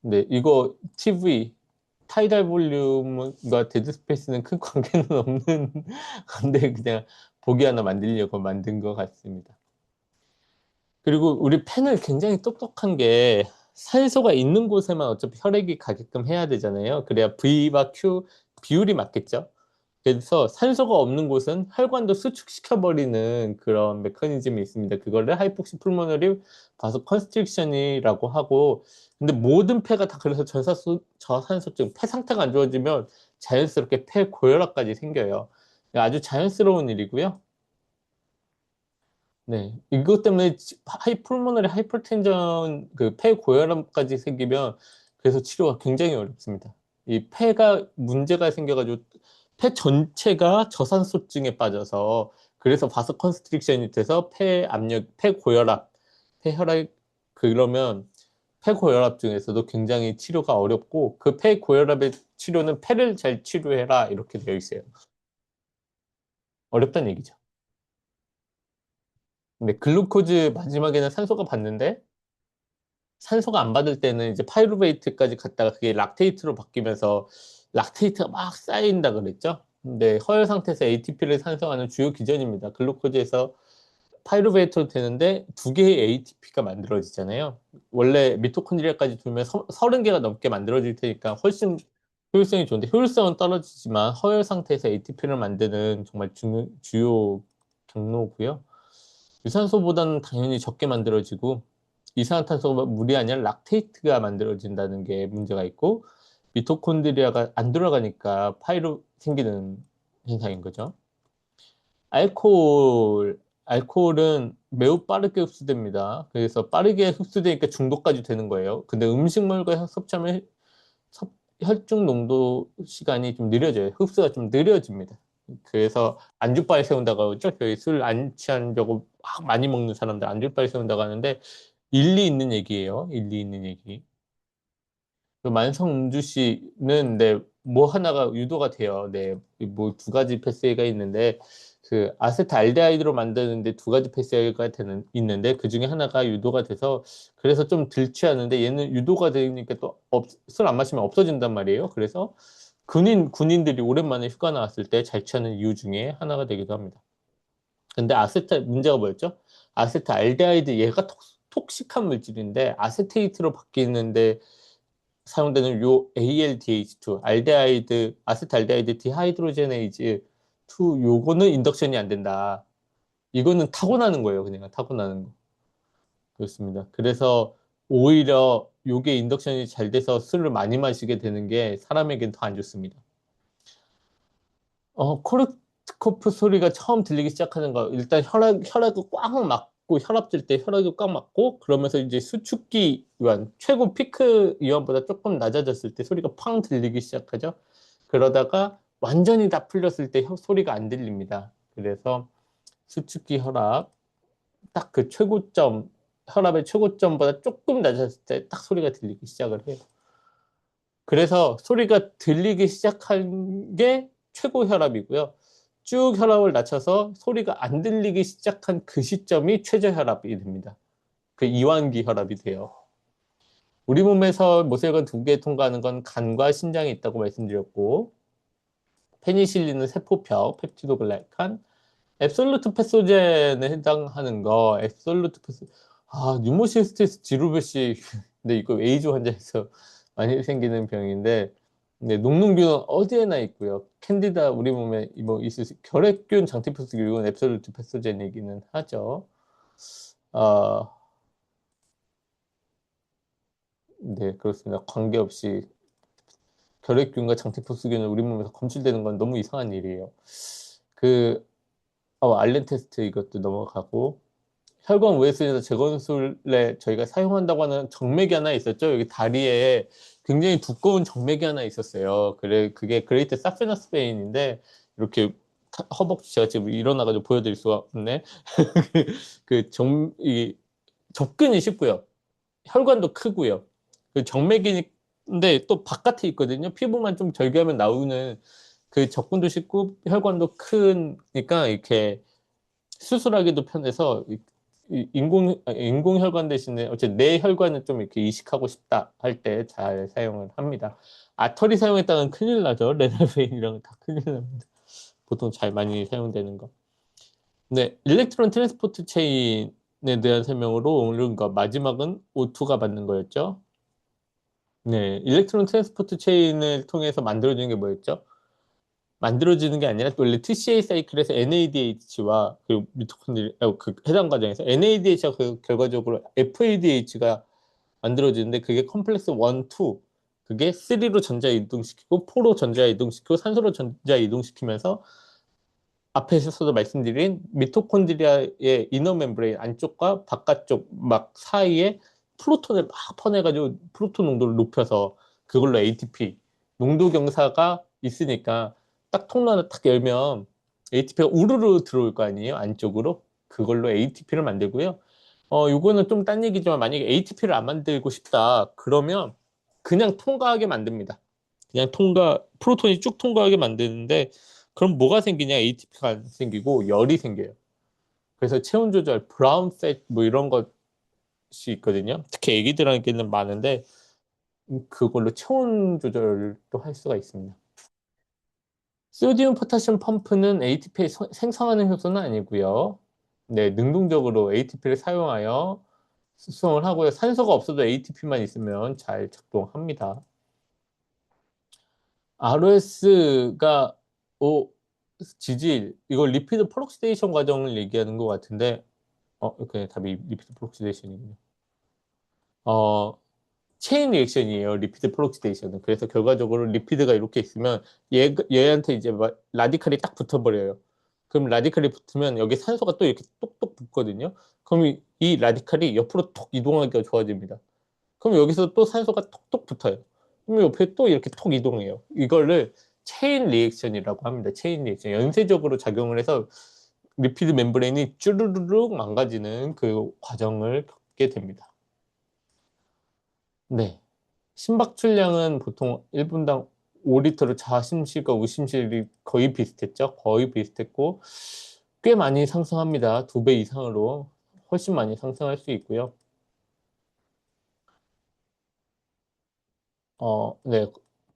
S1: 네, 이거 TV 타이달 볼륨과 데드 스페이스는 큰 관계는 없는 건데 그냥 보기 하나 만들려고 만든 것 같습니다. 그리고 우리 펜은 굉장히 똑똑한 게 산소가 있는 곳에만 어차피 혈액이 가게끔 해야 되잖아요. 그래야 V와 Q 비율이 맞겠죠. 그래서 산소가 없는 곳은 혈관도 수축시켜버리는 그런 메커니즘이 있습니다. 그거를 하이폭시 풀모너리 바소 컨스트릭션이라고 하고, 근데 모든 폐가 다 그래서 저산소증, 폐 상태가 안 좋아지면 자연스럽게 폐 고혈압까지 생겨요. 아주 자연스러운 일이고요. 네, 이것 때문에 풀모너리 하이퍼텐전, 그 폐 고혈압까지 생기면 그래서 치료가 굉장히 어렵습니다. 이 폐가 문제가 생겨가지고 폐 전체가 저산소증에 빠져서 그래서 바서 컨스트릭션이 돼서 폐 압력, 폐 고혈압, 폐혈압 그러면 폐 고혈압 중에서도 굉장히 치료가 어렵고 그 폐 고혈압의 치료는 폐를 잘 치료해라 이렇게 되어 있어요. 어렵다는 얘기죠. 근데 글루코즈 마지막에는 산소가 받는데 산소가 안 받을 때는 이제 파이루베이트까지 갔다가 그게 락테이트로 바뀌면서 락테이트가 막 쌓인다 그랬죠. 근데 허혈 상태에서 ATP를 산성하는 주요 기전입니다. 글루코즈에서 파이루베이트로 되는데 두 개의 ATP가 만들어지잖아요. 원래 미토콘드리아까지 돌면 30개가 넘게 만들어질 테니까 훨씬 효율성이 좋은데 효율성은 떨어지지만 허혈 상태에서 ATP를 만드는 정말 주요 경로고요. 유산소보다는 당연히 적게 만들어지고 이산화탄소가 물이 아니라 락테이트가 만들어진다는 게 문제가 있고 미토콘드리아가 안 돌아가니까 파이로 생기는 현상인 거죠. 알코올은 매우 빠르게 흡수됩니다. 그래서 빠르게 흡수되니까 중독까지 되는 거예요. 근데 음식물과 섭취하면 혈중 농도 시간이 좀 느려져요. 흡수가 좀 느려집니다. 그래서 안주바에 세운다고 하죠. 저희 술 안 취한 적 막 많이 먹는 사람들 안주바에 세운다고 하는데 일리 있는 얘기예요. 일리 있는 얘기. 그 만성 음주시는 네, 뭐 하나가 유도가 돼요. 네, 뭐 두 가지 패스웨이가 있는데 그 아세트알데하이드로 만드는데 두 가지 패스웨이가 있는데 그 중에 하나가 유도가 돼서 그래서 좀 덜 취하는데 얘는 유도가 되니까 또 술 안 마시면 없어진단 말이에요. 그래서 군인들이 오랜만에 휴가 나왔을 때 잘 취하는 이유 중에 하나가 되기도 합니다. 근데 문제가 뭐였죠? 아세트알데하이드 얘가 톡식한 물질인데 아세테이트로 바뀌는데 사용되는 요 ALDH2, 아세트알데하이드 디하이드로제네이즈 2, 요거는 인덕션이 안 된다. 이거는 타고나는 거예요, 그냥 타고나는 거. 그렇습니다. 그래서 오히려 요게 인덕션이 잘 돼서 술을 많이 마시게 되는 게 사람에겐 더 안 좋습니다. 코르트코프 소리가 처음 들리기 시작하는 거, 일단 혈액을 꽉 막고, 혈압질 때 혈액을 꽉 막고, 그러면서 이제 수축기 위원, 최고 피크 위원보다 조금 낮아졌을 때 소리가 팡 들리기 시작하죠. 그러다가 완전히 다 풀렸을 때 소리가 안 들립니다. 그래서 수축기 혈압, 딱 그 최고점, 혈압의 최고점보다 조금 낮았을 때 딱 소리가 들리기 시작을 해요. 그래서 소리가 들리기 시작한 게 최고 혈압이고요. 쭉 혈압을 낮춰서 소리가 안 들리기 시작한 그 시점이 최저 혈압이 됩니다. 그 이완기 혈압이 돼요. 우리 몸에서 모세혈관 두 개 통과하는 건 간과 신장에 있다고 말씀드렸고, 페니실린은 세포벽, 펩티도글라이칸, 앱솔루트 패소젠에 해당하는 거, 뉴모시스티스 지루베시, 근데 이거 에이즈 환자에서 많이 생기는 병인데, 네, 녹농균은 어디에나 있고요. 캔디다 우리 몸에 뭐 있을 수, 결핵균, 장티푸스균, 이건 앱솔루트 패소젠이기는 하죠. 아, 네, 그렇습니다. 관계없이 결핵균과 장티푸스균은 우리 몸에서 검출되는 건 너무 이상한 일이에요. 그, 알렌 테스트 이것도 넘어가고, 혈관 외수에서 재건술에 저희가 사용한다고 하는 정맥이 하나 있었죠. 여기 다리에 굉장히 두꺼운 정맥이 하나 있었어요. 그게 그레이트 사페너스 베인인데 이렇게 허벅지 제가 지금 일어나가지고 보여드릴 수가 없네. 이 접근이 쉽고요. 혈관도 크고요. 그 정맥인데 또 바깥에 있거든요. 피부만 좀 절개하면 나오는 그 접근도 쉽고 혈관도 크니까 이렇게 수술하기도 편해서 인공혈관 대신에 어쨌든 내 혈관을 좀 이렇게 이식하고 싶다 할 때 잘 사용을 합니다. 아터리 사용했다는 큰일 나죠. 레나베인 이런 거 다 큰일 납니다. 보통 잘 많이 사용되는 거. 네, 일렉트론 트랜스포트 체인에 대한 설명으로 오늘은 마지막은 O2가 받는 거였죠. 네, 일렉트론 트랜스포트 체인을 통해서 만들어지는 게 뭐였죠? 만들어지는 게 아니라 또 원래 TCA 사이클에서 NADH와 그 미토콘드리아 그 해당 과정에서 NADH가 그 결과적으로 FADH가 만들어지는데 그게 컴플렉스 1, 2 그게 3로 전자 이동시키고 4로 전자 이동시키고 산소로 전자 이동시키면서 앞에서도 말씀드린 미토콘드리아의 이너 멤브레인 안쪽과 바깥쪽 막 사이에 프로톤을 막 퍼내가지고 프로톤 농도를 높여서 그걸로 ATP 농도 경사가 있으니까 딱 통로를 탁 열면 ATP가 우르르 들어올 거 아니에요 안쪽으로 그걸로 ATP를 만들고요. 요거는 좀 딴 얘기지만 만약에 ATP를 안 만들고 싶다 그러면 그냥 통과하게 만듭니다. 그냥 프로톤이 쭉 통과하게 만드는데 그럼 뭐가 생기냐? ATP가 안 생기고 열이 생겨요. 그래서 체온 조절, 브라운 팻 뭐 이런 것이 있거든요. 특히 애기들에게는 많은데 그걸로 체온 조절도 할 수가 있습니다. 소디움 포타슘 펌프는 ATP 생성하는 효소는 아니고요. 네, 능동적으로 ATP를 사용하여 수송을 하고요. 산소가 없어도 ATP만 있으면 잘 작동합니다. ROS가 지질 이걸 리피드 프록시데이션 과정을 얘기하는 것 같은데 그냥 답이 리피드 프록시데이션이군요. 어, 체인 리액션이에요. 리피드 프록시데이션은. 그래서 결과적으로 리피드가 이렇게 있으면 얘한테 이제 라디칼이 딱 붙어버려요. 그럼 라디칼이 붙으면 여기 산소가 또 이렇게 똑똑 붙거든요. 그럼 이 라디칼이 옆으로 톡 이동하기가 좋아집니다. 그럼 여기서 또 산소가 톡톡 붙어요. 그럼 옆에 또 이렇게 톡 이동해요. 이거를 체인 리액션이라고 합니다. 체인 리액션. 연쇄적으로 작용을 해서 리피드 멤브레인이 쭈르르륵 망가지는 그 과정을 겪게 됩니다. 네. 심박출량은 보통 1분당 5리터로 자심실과 우심실이 거의 비슷했죠. 거의 비슷했고, 꽤 많이 상승합니다. 2배 이상으로 훨씬 많이 상승할 수 있고요. 네.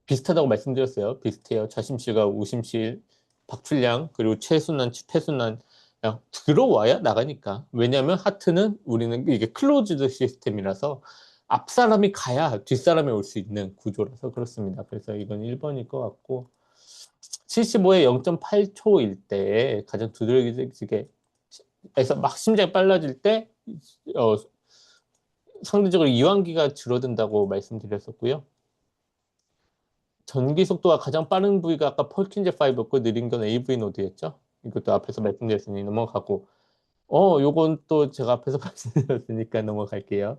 S1: 비슷하다고 말씀드렸어요. 비슷해요. 자심실과 우심실, 박출량, 그리고 최순환, 최순환. 그냥 들어와야 나가니까. 왜냐하면 하트는 우리는 이게 클로즈드 시스템이라서 앞 사람이 가야 뒷 사람이 올 수 있는 구조라서 그렇습니다. 그래서 이건 1번일 것 같고, 75에 0.8초일 때 가장 두드러지게 해서 막 심장이 빨라질 때 어, 상대적으로 이완기가 줄어든다고 말씀드렸었고요. 전기 속도가 가장 빠른 부위가 아까 펄킨제 5였고 느린 건 AV 노드였죠. 이것도 앞에서 말씀드렸으니 넘어가고 요건 또 제가 앞에서 말씀드렸으니까 넘어갈게요.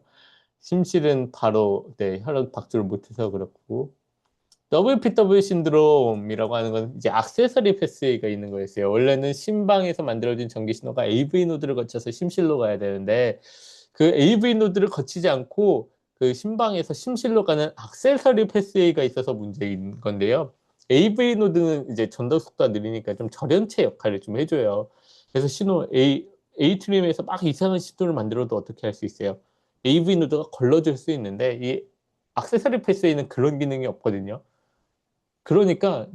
S1: 심실은 바로 네, 혈액 박출을 못해서 그렇고 WPW 신드롬이라고 하는 건 이제 액세서리 패스웨이가 있는 거였어요. 원래는 심방에서 만들어진 전기 신호가 AV 노드를 거쳐서 심실로 가야 되는데 그 AV 노드를 거치지 않고 그 심방에서 심실로 가는 액세서리 패스웨이가 있어서 문제인 건데요. AV 노드는 이제 전도 속도가 느리니까 좀 절연체 역할을 좀 해줘요. 그래서 신호 A트림에서 막 이상한 신호를 만들어도 어떻게 할 수 있어요? AV 노드가 걸러줄 수 있는데 이 액세서리 패스웨이는 그런 기능이 없거든요. 그러니까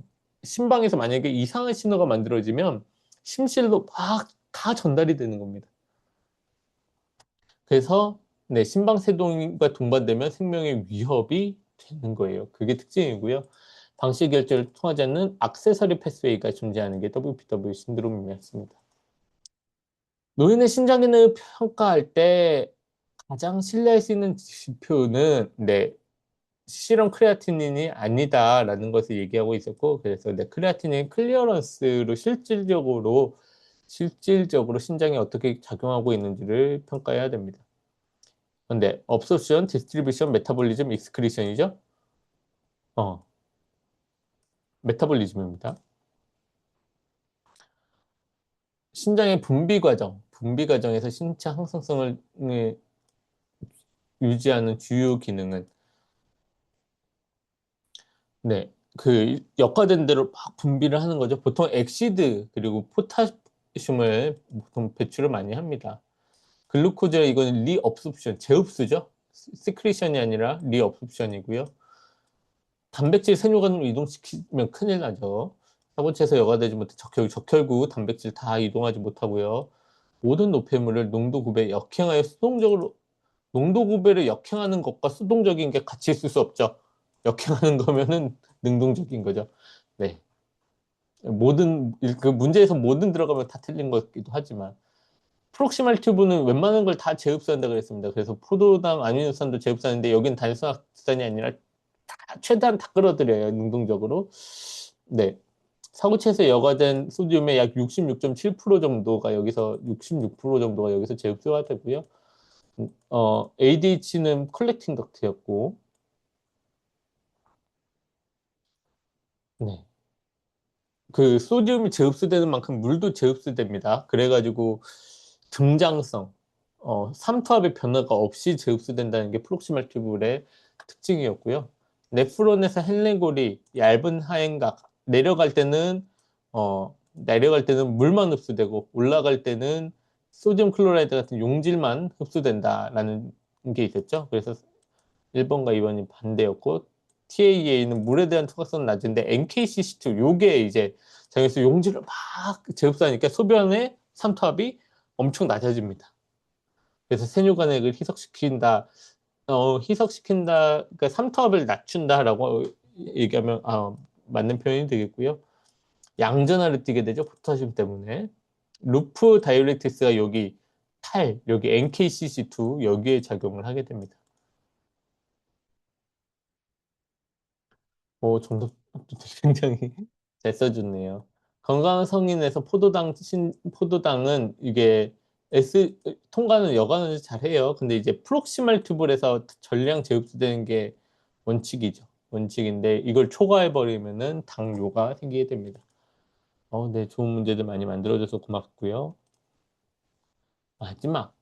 S1: 심방에서 만약에 이상한 신호가 만들어지면 심실로 막 다 전달이 되는 겁니다. 그래서 네, 심방세동과 동반되면 생명의 위협이 되는 거예요. 그게 특징이고요. 방시 결제를 통하지 않는 액세서리 패스웨이가 존재하는 게 WPW 신드롬이었습니다. 노인의 신장 기능을 평가할 때 가장 신뢰할 수 있는 지표는 네, 실험 크레아티닌이 아니다라는 것을 얘기하고 있었고, 그래서 네, 크레아티닌 클리어런스로 실질적으로 신장에 어떻게 작용하고 있는지를 평가해야 됩니다. 근데 업소션, 디스트리뷰션, 메타볼리즘, 익스크리션이죠? 어, 메타볼리즘입니다. 신장의 분비 과정에서 신체 항상성을 유지하는 주요 기능은 네, 그 역화된 대로 막 분비를 하는 거죠. 보통 엑시드 그리고 포타슘을 보통 배출을 많이 합니다. 글루코즈 이거는 리업소프션, 재흡수죠. 시크리션이 아니라 리업소프션이고요. 단백질 세뇨간으로 이동시키면 큰일 나죠. 사고체에서 여과되지 못해 적혈구 단백질 다 이동하지 못하고요. 모든 노폐물을 농도 구배 역행하여 수동적으로 농도 구배를 역행하는 것과 수동적인 게 같이 있을 수 없죠. 역행하는 거면은 능동적인 거죠. 네. 그 문제에서 모든 들어가면 다 틀린 것기도 하지만 프록시말 튜브는 웬만한 걸 다 재흡수한다 그랬습니다. 그래서 포도당 아미노산도 재흡수하는데 여긴 단순화산이 아니라 최대한 다 끌어들여요. 능동적으로. 네. 사구체에서 여과된 소듐의 약 66.7% 정도가 여기서 66% 정도가 여기서 재흡수가 되고요. ADH는 컬렉팅 덕트였고, 네. 그 소듐이 재흡수되는 만큼 물도 재흡수됩니다. 그래가지고 등장성, 삼투압의 변화가 없이 재흡수된다는 게 프록시말 튜블의 특징이었고요. 네프론에서 헬레골이 얇은 하행각, 내려갈 때는 물만 흡수되고 올라갈 때는 소듐 클로라이드 같은 용질만 흡수된다라는 게 있었죠. 그래서 1번과 2번이 반대였고 TAA는 물에 대한 투각성은 낮은데 NKCC2 요게 이제 장에서 용질을 막 재흡수하니까 소변의 삼투압이 엄청 낮아집니다. 그래서 세뇨간액을 희석시킨다, 그러니까 삼투압을 낮춘다라고 얘기하면 맞는 표현이 되겠고요. 양전하를 띠게 되죠. 포타슘 때문에. 루프 다이우레틱스가 여기 NKCC2 여기에 작용을 하게 됩니다. 정답도 굉장히 잘 써줬네요. 건강한 성인에서 포도당은 이게 통과는 여과는 잘해요. 근데 이제 프록시말 튜블에서 전량 재흡수되는 게 원칙이죠. 원칙인데 이걸 초과해버리면은 당뇨가 생기게 됩니다. 네, 좋은 문제들 많이 만들어줘서 고맙고요. 마지막,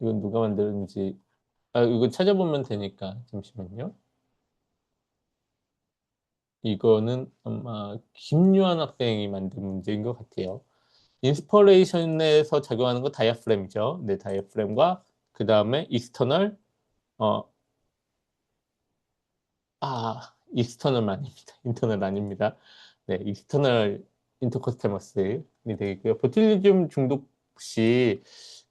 S1: 이건 누가 만들었는지, 이거 찾아보면 되니까, 잠시만요. 이거는 아마 김유한 학생이 만든 문제인 것 같아요. 인스퍼레이션에서 작용하는 거 다이아프램이죠. 네, 다이아프램과 그 다음에 익스터널, 어, 익스터널 아닙니다. 인터널 아닙니다. 네, 익스터널 인터코스탈머스이 되겠고요. 보툴리듐 중독 시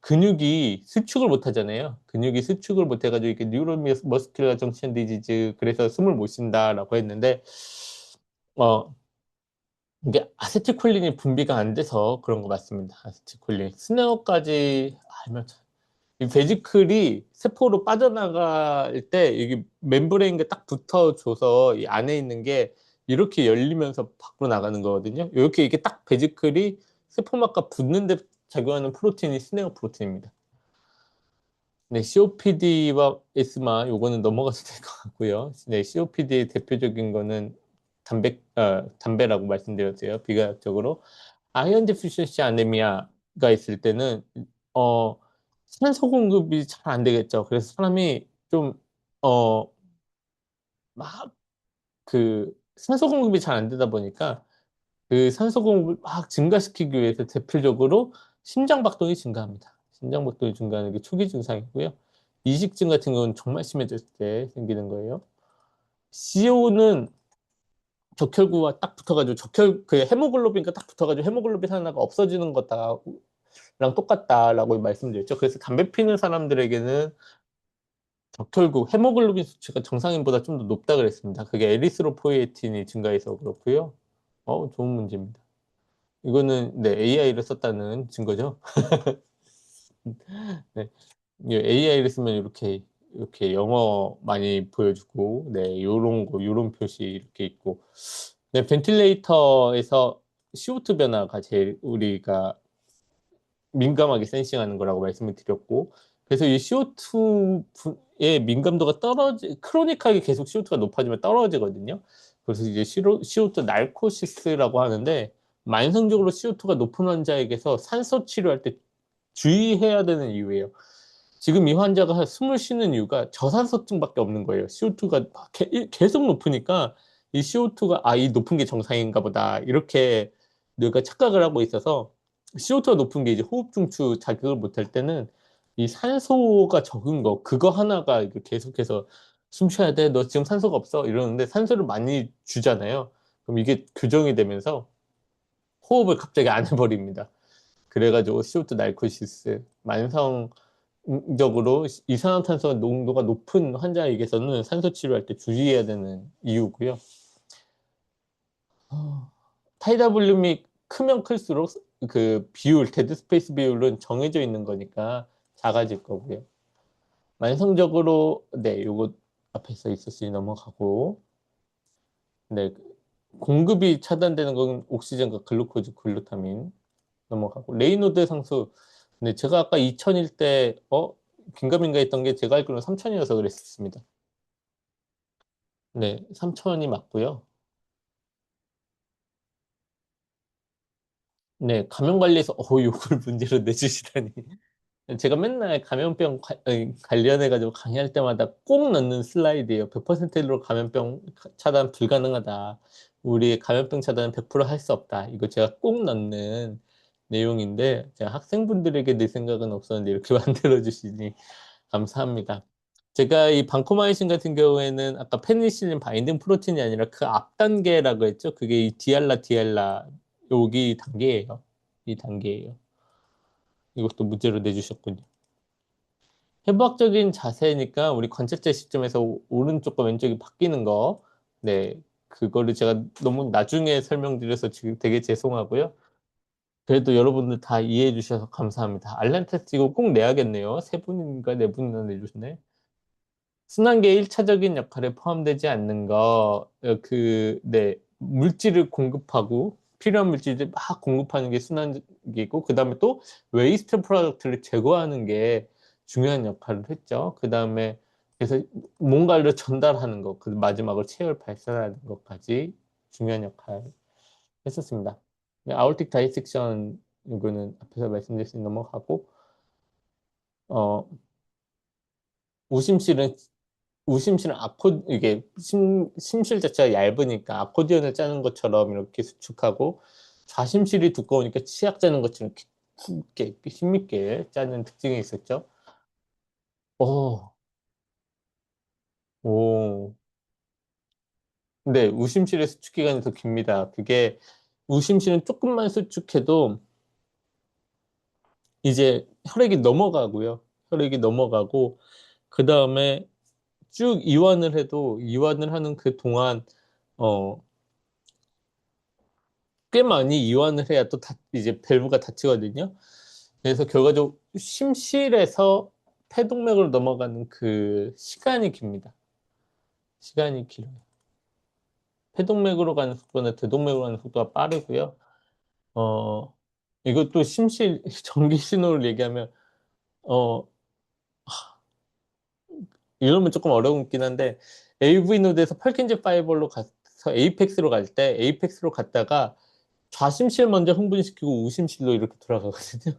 S1: 근육이 수축을 못 하잖아요. 근육이 수축을 못 해가지고 이렇게 뉴로머스큘러 정션 디지즈 그래서 숨을 못 쉰다라고 했는데 어 이게 아세틸콜린이 분비가 안 돼서 그런 거 맞습니다. 아세틸콜린 스네어까지 알면 이 베지클이 세포로 빠져나갈 때 이게 멤브레인에 딱 붙어줘서 이 안에 있는 게 이렇게 열리면서 밖으로 나가는 거거든요. 이렇게 이게 딱 베지클이 세포막과 붙는 데 작용하는 프로틴이 스네어 프로틴입니다. 네, COPD와 에스마 요거는 넘어가도 될 것 같고요. 네, COPD의 대표적인 거는 담배라고 말씀드렸어요. 비과학적으로. 아이언 데피시en시 아네미아가 있을 때는 어 산소 공급이 잘 안 되겠죠. 그래서 사람이 좀 막 그 산소 공급이 잘 안 되다 보니까 그 산소 공급을 막 증가시키기 위해서 대표적으로 심장 박동이 증가합니다. 심장 박동이 증가하는 게 초기 증상이고요. 이식증 같은 경우는 정말 심해졌을 때 생기는 거예요. CO는 적혈구와 딱 붙어가지고 그 헤모글로빈과 딱 붙어가지고 헤모글로빈 하나가 없어지는 거다 랑 똑같다라고 말씀드렸죠. 그래서 담배 피는 사람들에게는 적혈구, 헤모글로빈 수치가 정상인보다 좀 더 높다 그랬습니다. 그게 에리스로포이에틴이 증가해서 그렇고요. 좋은 문제입니다. 이거는 네, AI를 썼다는 증거죠. 네, AI를 쓰면 이렇게 영어 많이 보여주고, 네, 요런 거, 요런 표시 이렇게 있고, 네, 벤틸레이터에서 CO2 변화가 제일 우리가 민감하게 센싱하는 거라고 말씀을 드렸고 그래서 이 CO2의 민감도가 크로닉하게 계속 CO2가 높아지면 떨어지거든요. 그래서 이제 CO2 날코시스라고 하는데 만성적으로 CO2가 높은 환자에게서 산소 치료할 때 주의해야 되는 이유예요. 지금 이 환자가 숨을 쉬는 이유가 저산소증밖에 없는 거예요. CO2가 계속 높으니까 이 CO2가 이 높은 게 정상인가 보다 이렇게 뇌가 착각을 하고 있어서 CO2가 높은 게 이제 호흡 중추 자극을 못할 때는 이 산소가 적은 거 그거 하나가 이렇게 계속해서 숨 쉬어야 돼. 너 지금 산소가 없어. 이러는데 산소를 많이 주잖아요. 그럼 이게 교정이 되면서 호흡을 갑자기 안 해버립니다. 그래가지고 CO2 날코시스 만성적으로 이산화탄소 농도가 높은 환자에게서는 산소 치료할 때 주의해야 되는 이유고요. 타이다 볼륨이 크면 클수록 그 비율, 데드 스페이스 비율은 정해져 있는 거니까 작아질 거고요. 만성적으로 네, 요거 앞에서 있었으니 넘어가고 네, 공급이 차단되는 건 옥시전과 글루코즈, 글루타민 넘어가고 레이노드 상수 네, 제가 아까 2000일 때 긴가민가 했던 게 제가 알기로는 3000이어서 그랬습니다. 네, 3000이 맞고요. 네, 감염 관리에서 요걸 문제로 내주시다니. 제가 맨날 감염병 관련해가지고 강의할 때마다 꼭 넣는 슬라이드예요. 100%로 감염병 차단 불가능하다. 우리 감염병 차단은 100%할 수 없다. 이거 제가 꼭 넣는 내용인데 제가 학생분들에게 낼 생각은 없었는데 이렇게 만들어주시니 감사합니다. 제가 이 방코마이신 같은 경우에는 아까 페니실린 바인딩 프로틴이 아니라 그 앞 단계라고 했죠. 그게 이 디알라 여기 단계예요. 이 단계예요. 이것도 문제로 내주셨군요. 해부학적인 자세니까 우리 관찰자 시점에서 오른쪽과 왼쪽이 바뀌는 거, 네, 그거를 제가 너무 나중에 설명드려서 지금 되게 죄송하고요. 그래도 여러분들 다 이해해 주셔서 감사합니다. 알란 테스트 이거 꼭 내야겠네요. 세 분인가 네 분이나 내주시네. 순환계의 1차적인 역할에 포함되지 않는 거, 네, 물질을 공급하고, 필요한 물질을 막 공급하는 게 순환계이고, 그 다음에 또 웨이스트 프로덕트를 제거하는 게 중요한 역할을 했죠. 그 다음에 그래서 뭔가를 전달하는 것, 그 마지막으로 체열 발산하는 것까지 중요한 역할을 했었습니다. 네, 아울틱 다이섹션, 이거는 앞에서 말씀드렸으니 넘어가고, 어, 우심실은 우심실은 이게 심실 자체가 얇으니까 아코디언을 짜는 것처럼 이렇게 수축하고, 좌심실이 두꺼우니까 치약 짜는 것처럼 이렇게 굵게 이렇게 힘있게 짜는 특징이 있었죠. 오, 오. 근데 우심실의 수축 기간이 더 깁니다. 그게 우심실은 조금만 수축해도 이제 혈액이 넘어가고요. 혈액이 넘어가고 그 다음에 쭉 이완을 해도 이완을 하는 그 동안 어, 꽤 많이 이완을 해야 또 이제 밸브가 닫히거든요. 그래서 결과적으로 심실에서 폐동맥으로 넘어가는 그 시간이 깁니다. 시간이 길어요. 폐동맥으로 가는 속도는 대동맥으로 가는 속도가 빠르고요. 어, 이것도 심실 전기 신호를 얘기하면 어, 이러면 조금 어려운긴 한데, AV 노드에서 펄킨즈 파이벌로 가서 에이펙스로 갈 때 에이펙스로 갔다가 좌심실 먼저 흥분시키고 우심실로 이렇게 돌아가거든요.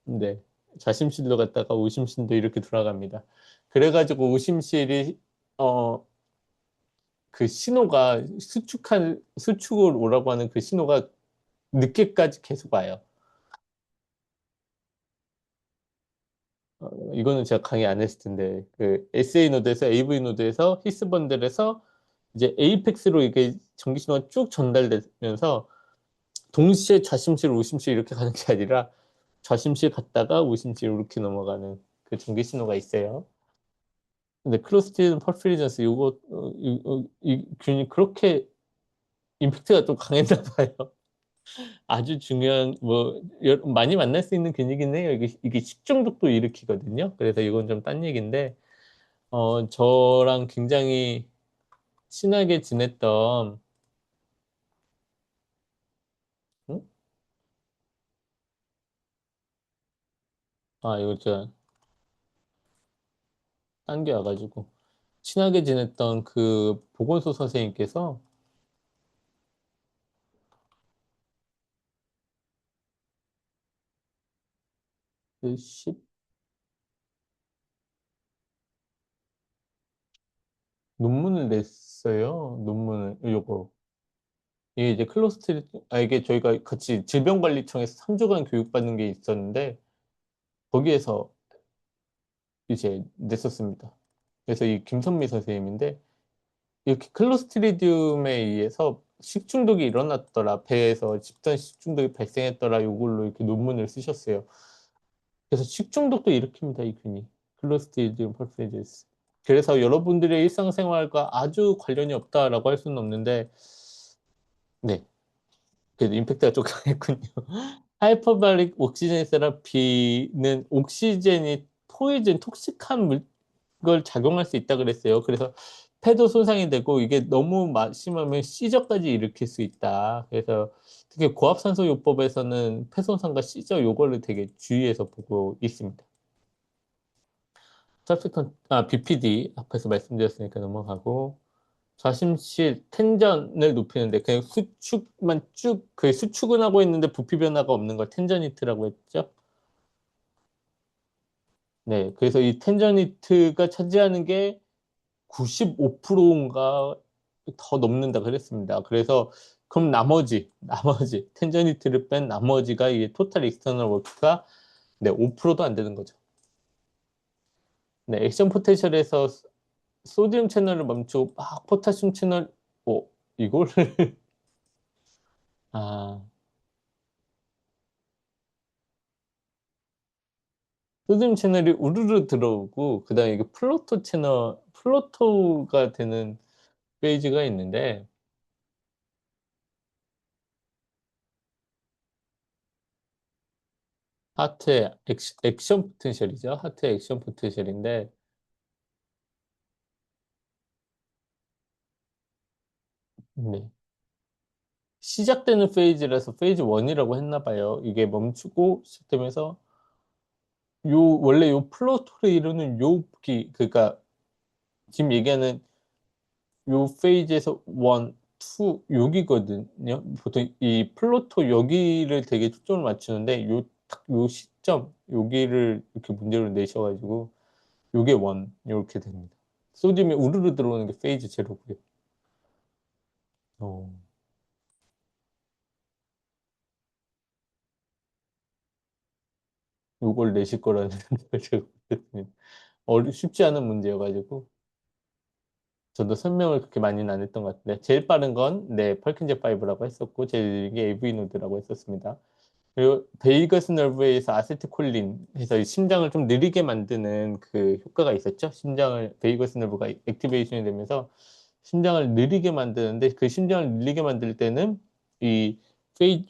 S1: 네. 좌심실로 갔다가 우심실도 이렇게 돌아갑니다. 그래가지고 우심실이 어 그 신호가 수축을 오라고 하는 그 신호가 늦게까지 계속 와요. 이거는 제가 강의 안 했을 텐데 그 SA 노드에서 AV 노드에서 히스 번들에서 이제 에이펙스로 이게 전기 신호가 쭉 전달되면서 동시에 좌심실, 우심실 이렇게 가는 게 아니라 좌심실 갔다가 우심실 이렇게 넘어가는 그 전기 신호가 있어요. 근데 클로스티드 퍼피리전스 이 균이 그렇게 임팩트가 좀 강했나 봐요. 아주 중요한 뭐 많이 만날 수 있는 균이긴 해요. 이게 식중독도 일으키거든요. 그래서 이건 좀 딴 얘기인데 저랑 굉장히 친하게 지냈던 응? 이거 딴게 와가지고 친하게 지냈던 그 보건소 선생님께서 그 논문을 냈어요. 논문을 요거 이게 이제 이게 저희가 같이 질병관리청에서 3주간 교육받는 게 있었는데 거기에서 이제 냈었습니다. 그래서 이 김선미 선생님인데 이렇게 클로스트리디움에 의해서 식중독이 일어났더라, 배에서 집단 식중독이 발생했더라, 요걸로 이렇게 논문을 쓰셨어요. 그래서 식중독도 일으킵니다, 이 균이. 클로스트리디움 퍼피디스. 그래서 여러분들의 일상생활과 아주 관련이 없다라고 할 수는 없는데, 네, 그래도 임팩트가 좀 강했군요. 하이퍼바릭 오xygen 세라피는 옥시젠이 톡식한 걸 작용할 수 있다 그랬어요. 그래서 폐도 손상이 되고 이게 너무 심하면 시저까지 일으킬 수 있다. 그래서 특히 고압산소 요법에서는 폐 손상과 시저 요거를 되게 주의해서 보고 있습니다. BPD 앞에서 말씀드렸으니까 넘어가고, 좌심실 텐전을 높이는데 그냥 수축만 쭉 그 수축은 하고 있는데 부피 변화가 없는 걸 텐저니트라고 했죠. 네, 그래서 이 텐저니트가 차지하는 게 95%인가 더 넘는다 그랬습니다. 그래서 그럼 나머지 텐저니트를 뺀 나머지가 이게 토탈 익스터널 워크가 네, 5%도 안 되는 거죠. 네, 액션 포텐셜에서 소디움 채널을 멈추고 막 포타슘 채널 이거를 아 소디움 채널이 우르르 들어오고 그다음에 이게 플로토가 되는 페이지가 있는데 하트의 액션 포텐셜이죠. 하트의 액션 포텐셜인데 네. 시작되는 페이지라서 페이지 1이라고 했나 봐요. 이게 멈추고 시작되면서 원래 요 플로토를 이루는 그러니까 지금 얘기하는 요 페이지에서 1, 2 여기거든요. 보통 이 플로토 여기를 되게 초점을 맞추는데 요 10점 여기를 이렇게 문제로 내셔가지고 요게 원 이렇게 됩니다. 소듐이 우르르 들어오는 게 페이즈 제로고요. 어, 요걸 내실 거라는 생각을 제가 못했습니다. 쉽지 않은 문제여가지고 저도 설명을 그렇게 많이는 안 했던 것 같은데 제일 빠른 건 네, 펄킨제 5라고 했었고 제일 느린 게 AV 노드라고 했었습니다. 그리고 베이거스 너브에서 아세트콜린 해서 이 심장을 좀 느리게 만드는 그 효과가 있었죠. 심장을 베이거스 너브가 액티베이션이 되면서 심장을 느리게 만드는데 그 심장을 느리게 만들 때는 이 이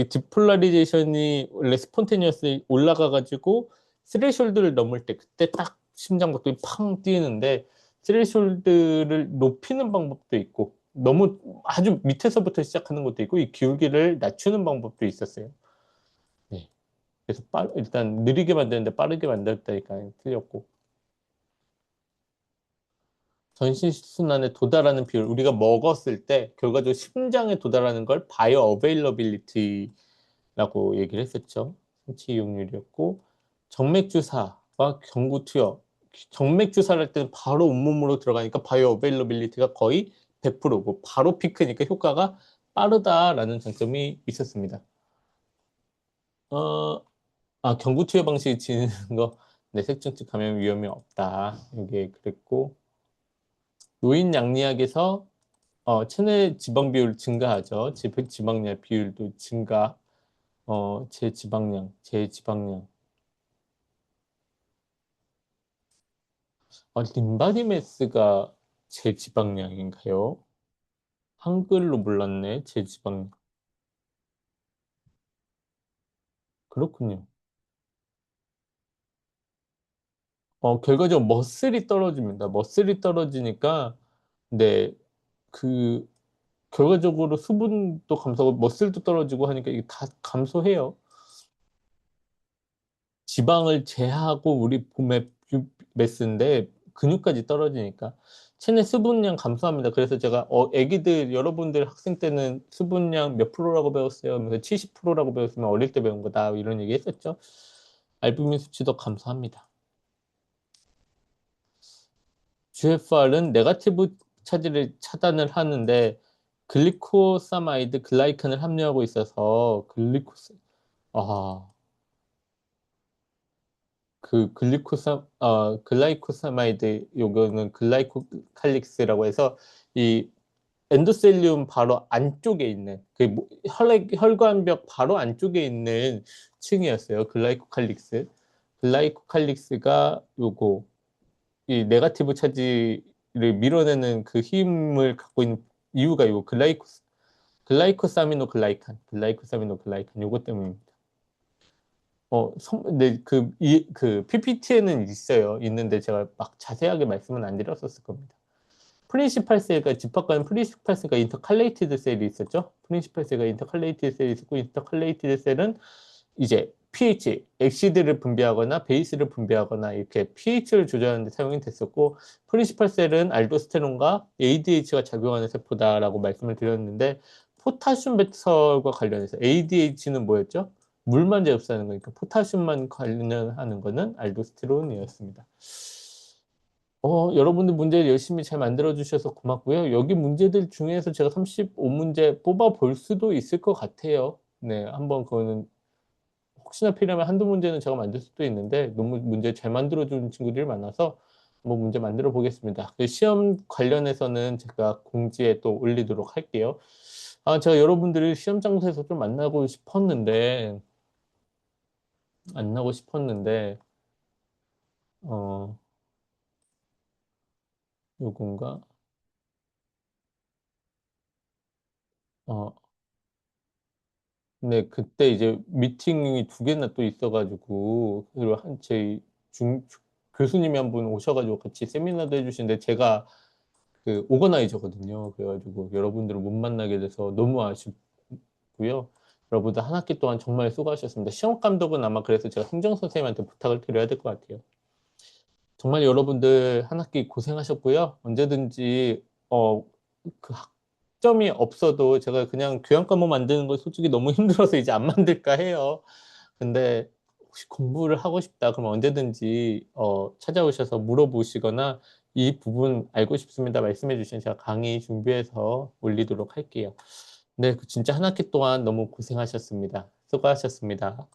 S1: 디폴라리제이션이 원래 스폰테니어스ly 올라가가지고 스레숄드를 넘을 때 그때 딱 심장박동이 팡 뛰는데 스레숄드를 높이는 방법도 있고 너무 아주 밑에서부터 시작하는 것도 있고 이 기울기를 낮추는 방법도 있었어요. 네. 그래서 일단 느리게 만드는데 빠르게 만들었다니까 틀렸고 전신순환에 도달하는 비율 우리가 먹었을 때 결과적으로 심장에 도달하는 걸 바이오 어베일러빌리티라고 얘기를 했었죠. 생체 이용률이었고 정맥 주사와 경구 투여 정맥 주사를 할 때는 바로 온몸으로 들어가니까 바이오 어베일러빌리티가 거의 100%고 바로 피크니까 효과가 빠르다라는 장점이 있었습니다. 어, 경구 투여 방식이 지는 거, 네, 색중증 감염 위험이 없다. 이게 그랬고, 노인 양리학에서 체내 지방 비율 증가하죠. 지방량 비율도 증가, 제지방량. 림바디메스가 제지방량인가요? 한글로 몰랐네, 제지방량. 그렇군요. 결과적으로 머슬이 떨어집니다. 머슬이 떨어지니까, 네, 그 결과적으로 수분도 감소하고 머슬도 떨어지고 하니까 이게 다 감소해요. 지방을 제하고 우리 몸의 매스인데 근육까지 떨어지니까 체내 수분량 감소합니다. 그래서 제가 애기들 여러분들 학생 때는 수분량 몇 프로라고 배웠어요? 하면서 70%라고 배웠으면 어릴 때 배운 거다 이런 얘기 했었죠. 알부민 수치도 감소합니다. GFR은 네가티브 차지를 차단을 하는데 글리코사마이드 글라이칸을 함유하고 있어서 아, 글라이코사마이드 요거는 글라이코칼릭스라고 해서 이 엔도셀륨 바로 안쪽에 있는 혈관벽 바로 안쪽에 있는 층이었어요. 글라이코칼릭스가 요거 이 네가티브 차지를 밀어내는 그 힘을 갖고 있는 이유가 요 글라이코사미노글라이칸 요거 때문입니다. 네, PPT에는 있어요. 있는데 제가 막 자세하게 말씀은 안 드렸었을 겁니다. 프린시팔 셀과 집합과는 프린시팔 셀과 인터칼레이티드 셀이 있었죠. 프린시팔 셀과 인터칼레이티드 셀이 있었고, 인터칼레이티드 셀은 이제 pH, 엑시드를 분비하거나 베이스를 분비하거나 이렇게 pH를 조절하는 데 사용이 됐었고, 프린시팔 셀은 알도스테론과 ADH가 작용하는 세포다라고 말씀을 드렸는데, 포타슘 배설과 관련해서 ADH는 뭐였죠? 물만 제압하는 거니까 포타슘만 관련하는 거는 알도스테론이었습니다. 여러분들 문제 열심히 잘 만들어 주셔서 고맙고요. 여기 문제들 중에서 제가 35문제 뽑아 볼 수도 있을 것 같아요. 네, 한번 그거는 혹시나 필요하면 한두 문제는 제가 만들 수도 있는데 너무 문제 잘 만들어 주는 친구들이 많아서 한번 문제 만들어 보겠습니다. 그 시험 관련해서는 제가 공지에 또 올리도록 할게요. 제가 여러분들을 시험 장소에서 좀 만나고 싶었는데 만나고 싶었는데 어, 요건가? 어, 네, 그때 이제 미팅이 두 개나 또 있어가지고, 그리고 저희 교수님이 한 분 오셔가지고 같이 세미나도 해주시는데, 제가 그 오거나이저거든요. 그래가지고 여러분들을 못 만나게 돼서 너무 아쉽고요. 여러분들 한 학기 동안 정말 수고하셨습니다. 시험 감독은 아마 그래서 제가 행정 선생님한테 부탁을 드려야 될 것 같아요. 정말 여러분들 한 학기 고생하셨고요. 언제든지 그 학점이 없어도 제가 그냥 교양 과목 만드는 거 솔직히 너무 힘들어서 이제 안 만들까 해요. 근데 혹시 공부를 하고 싶다, 그럼 언제든지 찾아오셔서 물어보시거나 이 부분 알고 싶습니다 말씀해 주시면 제가 강의 준비해서 올리도록 할게요. 네, 그 진짜 한 학기 동안 너무 고생하셨습니다. 수고하셨습니다.